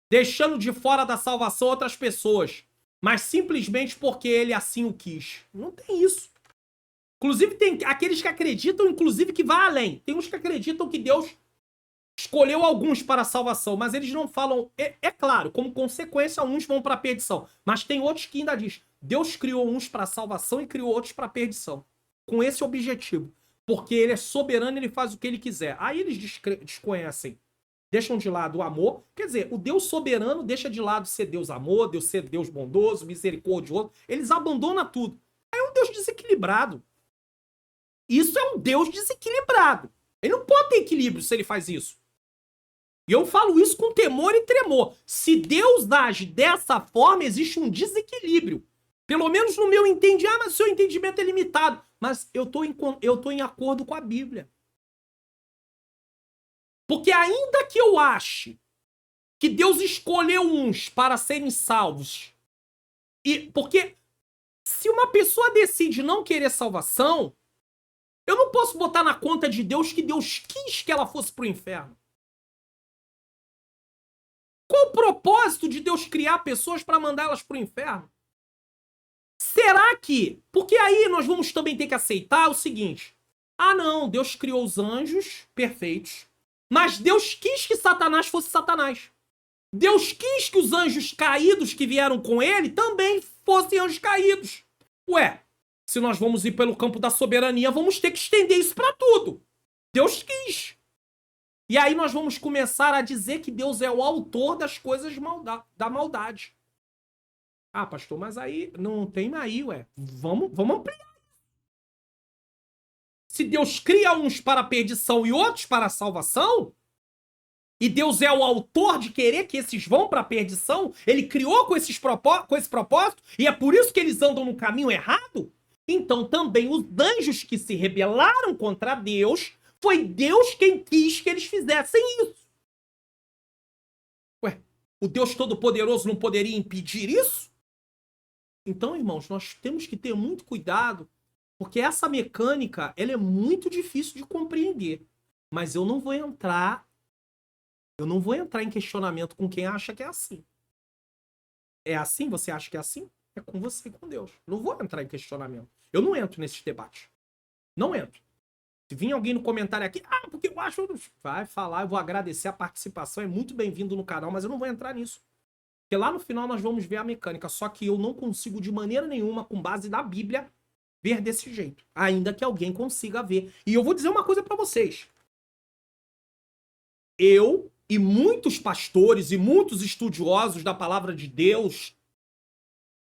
Deixando de fora da salvação outras pessoas, mas simplesmente porque ele assim o quis. Não tem isso. Inclusive, tem aqueles que acreditam, inclusive, que vai além. Tem uns que acreditam que Deus escolheu alguns para a salvação, mas eles não falam... É claro, como consequência, uns vão para a perdição. Mas tem outros que ainda dizem, Deus criou uns para a salvação e criou outros para a perdição. Com esse objetivo. Porque ele é soberano e ele faz o que ele quiser. Aí eles desconhecem. Deixam de lado o amor. Quer dizer, o Deus soberano deixa de lado ser Deus amor, Deus ser Deus bondoso, misericordioso. Eles abandonam tudo. É um Deus desequilibrado. Isso é um Deus desequilibrado. Ele não pode ter equilíbrio se ele faz isso. E eu falo isso com temor e tremor. Se Deus age dessa forma, existe um desequilíbrio. Pelo menos no meu entendimento. Mas o seu entendimento é limitado. Mas eu tô em acordo com a Bíblia. Porque ainda que eu ache que Deus escolheu uns para serem salvos, porque se uma pessoa decide não querer salvação, eu não posso botar na conta de Deus que Deus quis que ela fosse pro inferno. Qual o propósito de Deus criar pessoas para mandá-las pro inferno? Será que... Porque aí nós vamos também ter que aceitar o seguinte. Ah, não, Deus criou os anjos perfeitos, mas Deus quis que Satanás fosse Satanás. Deus quis que os anjos caídos que vieram com ele também fossem anjos caídos. Ué, se nós vamos ir pelo campo da soberania, vamos ter que estender isso para tudo. Deus quis. E aí nós vamos começar a dizer que Deus é o autor das coisas da maldade. Ah, pastor, mas aí não tem aí, ué. Vamos ampliar. Se Deus cria uns para a perdição e outros para a salvação, e Deus é o autor de querer que esses vão para a perdição, ele criou com esse propósito, e é por isso que eles andam no caminho errado, então também os anjos que se rebelaram contra Deus, foi Deus quem quis que eles fizessem isso. Ué, o Deus Todo-Poderoso não poderia impedir isso? Então, irmãos, nós temos que ter muito cuidado, porque essa mecânica, ela é muito difícil de compreender. Mas eu não vou entrar em questionamento com quem acha que é assim. É assim? Você acha que é assim? É com você e com Deus. Não vou entrar em questionamento. Eu não entro nesses debates. Não entro. Se vir alguém no comentário aqui, porque eu acho... Vai falar, eu vou agradecer a participação, é muito bem-vindo no canal, mas eu não vou entrar nisso. Porque lá no final nós vamos ver a mecânica, só que eu não consigo de maneira nenhuma, com base na Bíblia, ver desse jeito. Ainda que alguém consiga ver. E eu vou dizer uma coisa pra vocês. eu e muitos pastores e muitos estudiosos da palavra de Deus,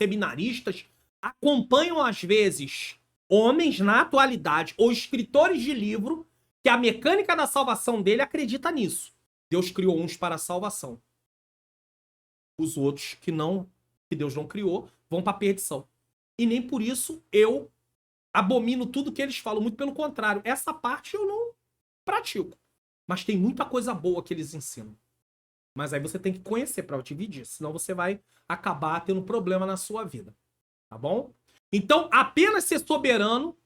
seminaristas, acompanham às vezes homens na atualidade ou escritores de livro que a mecânica da salvação dele acredita nisso. Deus criou uns para a salvação. Os outros que Deus não criou vão para a perdição. E nem por isso eu abomino tudo que eles falam, muito pelo contrário. Essa parte eu não pratico. Mas tem muita coisa boa que eles ensinam. Mas aí você tem que conhecer para te dividir, senão você vai acabar tendo problema na sua vida. Tá bom? Então, apenas ser soberano,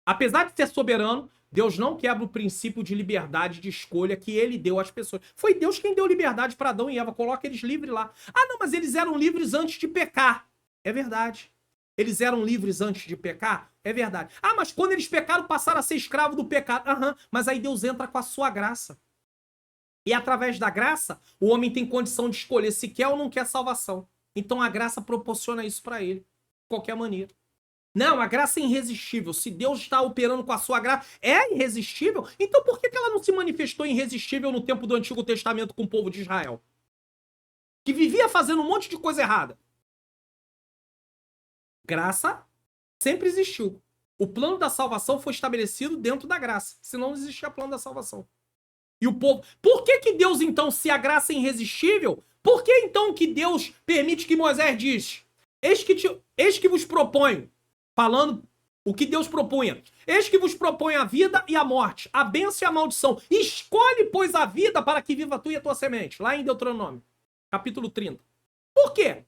apesar de ser soberano, Deus não quebra o princípio de liberdade de escolha que ele deu às pessoas. Foi Deus quem deu liberdade para Adão e Eva. Coloca eles livres lá. Ah, não, mas eles eram livres antes de pecar. É verdade. Eles eram livres antes de pecar? É verdade. Ah, mas quando eles pecaram, passaram a ser escravos do pecado. Aham, mas aí Deus entra com a sua graça. E através da graça, o homem tem condição de escolher se quer ou não quer salvação. Então a graça proporciona isso para ele, de qualquer maneira. Não, a graça é irresistível. Se Deus está operando com a sua graça, é irresistível? Então por que ela não se manifestou irresistível no tempo do Antigo Testamento com o povo de Israel? Que vivia fazendo um monte de coisa errada. Graça sempre existiu. O plano da salvação foi estabelecido dentro da graça. Senão não existia plano da salvação. E o povo... Por que Deus, então, se a graça é irresistível, por que então que Deus permite que Moisés diz: eis que vos proponho, falando o que Deus propunha, eis que vos proponho a vida e a morte, a bênção e a maldição. Escolhe, pois, a vida para que viva tu e a tua semente. Lá em Deuteronômio, capítulo 30. Por quê?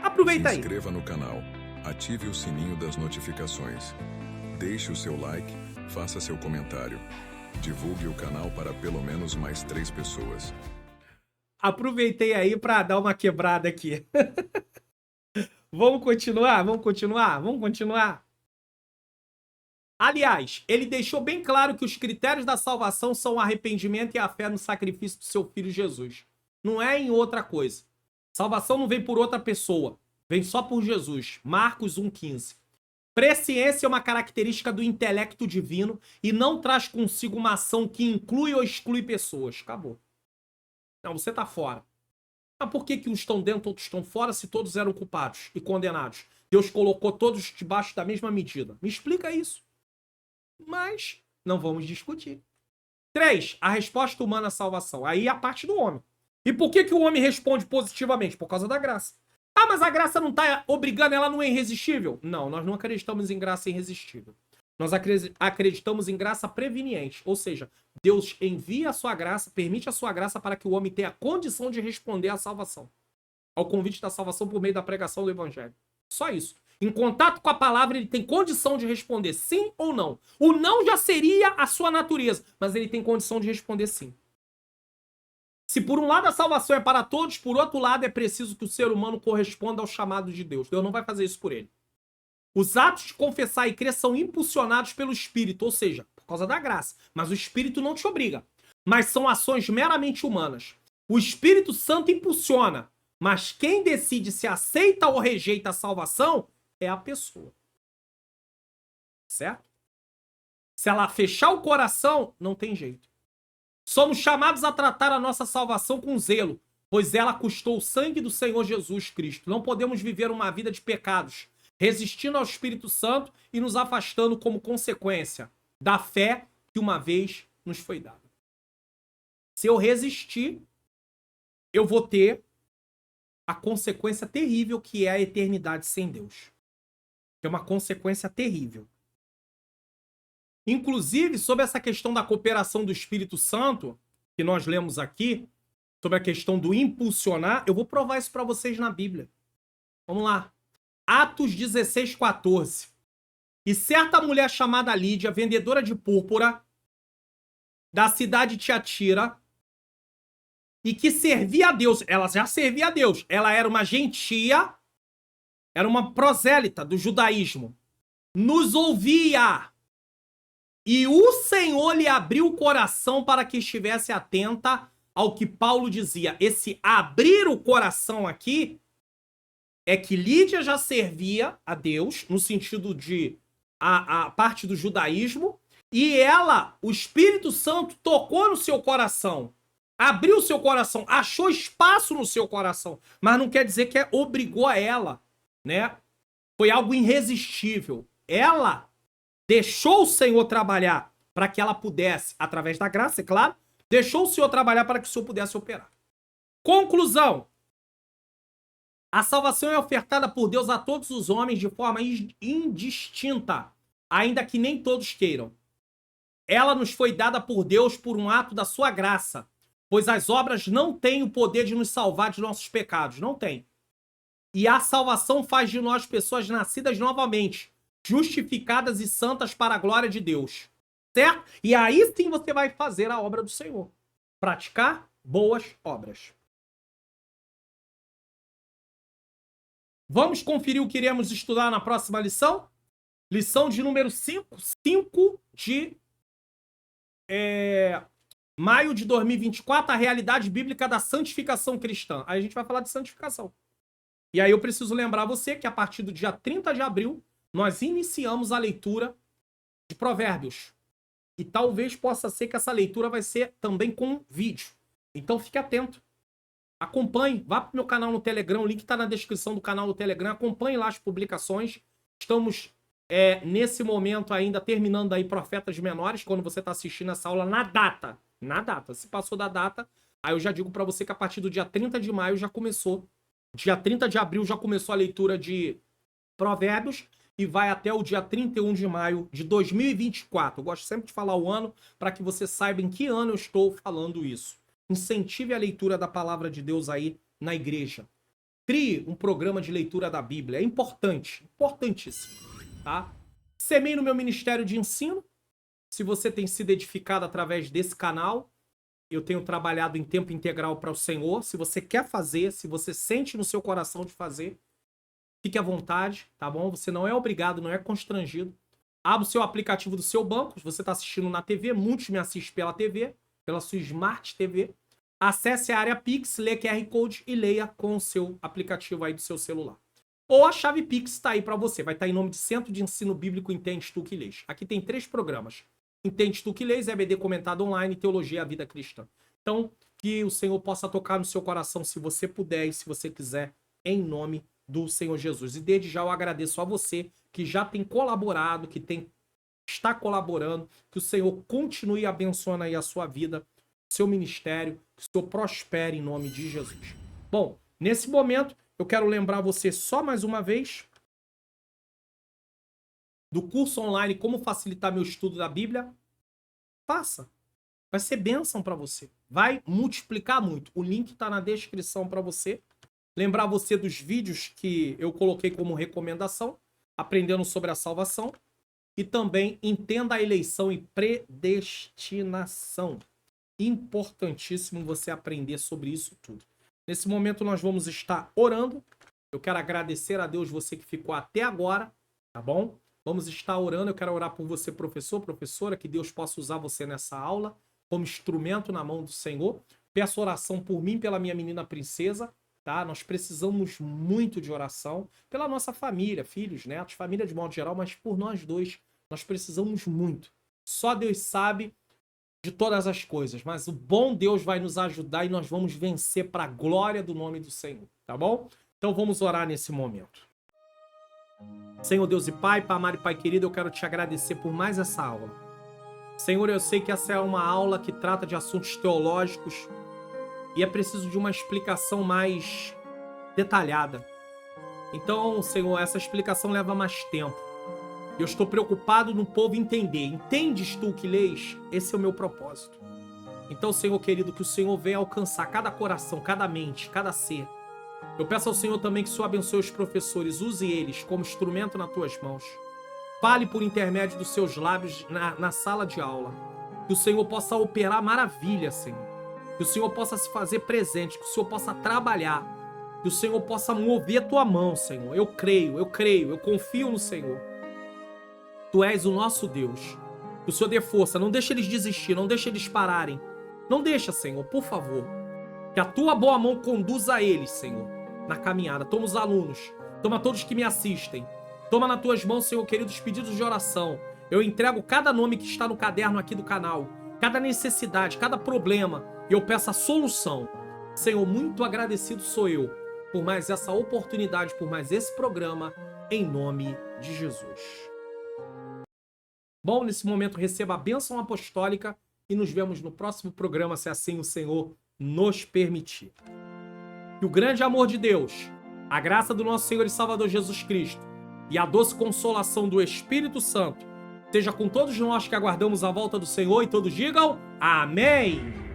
Aproveita aí. Se inscreva no canal, ative o sininho das notificações. Deixe o seu like, faça seu comentário. Divulgue o canal para pelo menos mais 3 pessoas. Aproveitei aí para dar uma quebrada aqui. Vamos continuar? Vamos continuar? Vamos continuar? Aliás, ele deixou bem claro que os critérios da salvação são o arrependimento e a fé no sacrifício do seu filho Jesus. Não é em outra coisa. Salvação não vem por outra pessoa. Vem só por Jesus. Marcos 1,15. Presciência é uma característica do intelecto divino e não traz consigo uma ação que inclui ou exclui pessoas. Acabou. Não, você tá fora. Mas por que uns estão dentro, outros estão fora, se todos eram culpados e condenados? Deus colocou todos debaixo da mesma medida. Me explica isso. Mas não vamos discutir. 3. A resposta humana à salvação. Aí é a parte do homem. E por que o homem responde positivamente? Por causa da graça. Ah, mas a graça não está obrigando, ela não é irresistível? Não, nós não acreditamos em graça irresistível. Nós acreditamos em graça preveniente. Ou seja, Deus envia a sua graça, permite a sua graça para que o homem tenha a condição de responder à salvação. Ao convite da salvação por meio da pregação do evangelho. Só isso. Em contato com a palavra, ele tem condição de responder sim ou não. O não já seria a sua natureza, mas ele tem condição de responder sim. Se por um lado a salvação é para todos, por outro lado é preciso que o ser humano corresponda ao chamado de Deus. Deus não vai fazer isso por ele. Os atos de confessar e crer são impulsionados pelo Espírito, ou seja, por causa da graça. Mas o Espírito não te obriga. Mas são ações meramente humanas. O Espírito Santo impulsiona, mas quem decide se aceita ou rejeita a salvação é a pessoa. Certo? Se ela fechar o coração, não tem jeito. Somos chamados a tratar a nossa salvação com zelo, pois ela custou o sangue do Senhor Jesus Cristo. Não podemos viver uma vida de pecados, resistindo ao Espírito Santo e nos afastando como consequência da fé que uma vez nos foi dada. Se eu resistir, eu vou ter a consequência terrível que é a eternidade sem Deus. É uma consequência terrível. Inclusive, sobre essa questão da cooperação do Espírito Santo, que nós lemos aqui, sobre a questão do impulsionar, eu vou provar isso para vocês na Bíblia. Vamos lá. Atos 16:14. E certa mulher chamada Lídia, vendedora de púrpura, da cidade de Tiatira, e que servia a Deus, ela já servia a Deus, ela era uma gentia, era uma prosélita do judaísmo, nos ouvia. E o Senhor lhe abriu o coração para que estivesse atenta ao que Paulo dizia. Esse abrir o coração aqui é que Lídia já servia a Deus, no sentido de a parte do judaísmo, E o Espírito Santo tocou no seu coração, abriu o seu coração, achou espaço no seu coração, mas não quer dizer que obrigou a ela, né? Foi algo irresistível. Ela deixou o Senhor trabalhar para que ela pudesse, através da graça, é claro, deixou o Senhor trabalhar para que o Senhor pudesse operar. Conclusão. A salvação é ofertada por Deus a todos os homens de forma indistinta, ainda que nem todos queiram. Ela nos foi dada por Deus por um ato da sua graça, pois as obras não têm o poder de nos salvar de nossos pecados. Não tem. E a salvação faz de nós pessoas nascidas novamente, justificadas e santas para a glória de Deus. Certo? E aí sim você vai fazer a obra do Senhor. Praticar boas obras. Vamos conferir o que iremos estudar na próxima lição? Lição de número 5. 5 de maio de 2024, a realidade bíblica da santificação cristã. Aí a gente vai falar de santificação. E aí eu preciso lembrar você que a partir do dia 30 de abril, nós iniciamos a leitura de Provérbios. E talvez possa ser que essa leitura vai ser também com vídeo. Então fique atento. Acompanhe, vá para o meu canal no Telegram, o link está na descrição do canal do Telegram. Acompanhe lá as publicações. Estamos nesse momento ainda terminando aí Profetas Menores, quando você está assistindo essa aula na data. Na data. Se passou da data, aí eu já digo para você que a partir do dia 30 de maio já começou. Dia 30 de abril já começou a leitura de Provérbios e vai até o dia 31 de maio de 2024. Eu gosto sempre de falar o ano para que você saiba em que ano eu estou falando isso. Incentive a leitura da palavra de Deus aí na igreja. Crie um programa de leitura da Bíblia. É importante, importantíssimo. Tá? Semeie no meu ministério de ensino. Se você tem sido edificado através desse canal, eu tenho trabalhado em tempo integral para o Senhor. Se você quer fazer, se você sente no seu coração de fazer, fique à vontade, tá bom? Você não é obrigado, não é constrangido. Abra o seu aplicativo do seu banco. Se você está assistindo na TV, muitos me assistem pela TV, pela sua Smart TV. Acesse a área Pix, lê QR Code e leia com o seu aplicativo aí do seu celular. Ou a chave Pix está aí para você. Vai estar em nome de Centro de Ensino Bíblico Entende Tu Que Lês. Aqui tem 3 programas. Entende Tu Que Lês, EBD Comentado Online, Teologia e a Vida Cristã. Então, que o Senhor possa tocar no seu coração, se você puder e se você quiser, em nome do Senhor Jesus. E desde já eu agradeço a você que já tem colaborado, está colaborando, que o Senhor continue abençoando aí a sua vida, seu ministério, que o Senhor prospere em nome de Jesus. Bom, nesse momento, eu quero lembrar você só mais uma vez do curso online Como Facilitar Meu Estudo da Bíblia. Faça. Vai ser bênção para você. Vai multiplicar muito. O link está na descrição para você. Lembrar você dos vídeos que eu coloquei como recomendação, aprendendo sobre a salvação. E também entenda a eleição e predestinação. Importantíssimo você aprender sobre isso tudo. Nesse momento nós vamos estar orando. Eu quero agradecer a Deus você que ficou até agora, tá bom? Vamos estar orando. Eu quero orar por você, professor, professora, que Deus possa usar você nessa aula como instrumento na mão do Senhor. Peço oração por mim, pela minha menina princesa, tá? Nós precisamos muito de oração pela nossa família, filhos, netos, família de modo geral, mas por nós dois, nós precisamos muito. Só Deus sabe de todas as coisas, mas o bom Deus vai nos ajudar e nós vamos vencer para a glória do nome do Senhor, tá bom? Então vamos orar nesse momento. Senhor Deus e Pai, Pai amado e Pai querido, eu quero te agradecer por mais essa aula. Senhor, eu sei que essa é uma aula que trata de assuntos teológicos e é preciso de uma explicação mais detalhada. Então, Senhor, essa explicação leva mais tempo. Eu estou preocupado no povo entender. Entendes tu que lês? Esse é o meu propósito. Então, Senhor querido, que o Senhor venha alcançar cada coração, cada mente, cada ser. Eu peço ao Senhor também que o Senhor abençoe os professores, use eles como instrumento nas tuas mãos. Fale por intermédio dos seus lábios na sala de aula. Que o Senhor possa operar maravilha, Senhor. Que o Senhor possa se fazer presente, que o Senhor possa trabalhar. Que o Senhor possa mover a tua mão, Senhor. Eu creio, eu confio no Senhor. Tu és o nosso Deus. Que o Senhor dê força, não deixe eles desistir, não deixe eles pararem. Não deixa, Senhor, por favor. Que a tua boa mão conduza eles, Senhor, na caminhada. Toma os alunos, toma todos que me assistem. Toma nas tuas mãos, Senhor querido, os pedidos de oração. Eu entrego cada nome que está no caderno aqui do canal, cada necessidade, cada problema, e eu peço a solução. Senhor, muito agradecido sou eu por mais essa oportunidade, por mais esse programa, em nome de Jesus. Bom, nesse momento receba a bênção apostólica e nos vemos no próximo programa, se assim o Senhor nos permitir. Que o grande amor de Deus, a graça do nosso Senhor e Salvador Jesus Cristo e a doce consolação do Espírito Santo seja com todos nós que aguardamos a volta do Senhor, e todos digam amém!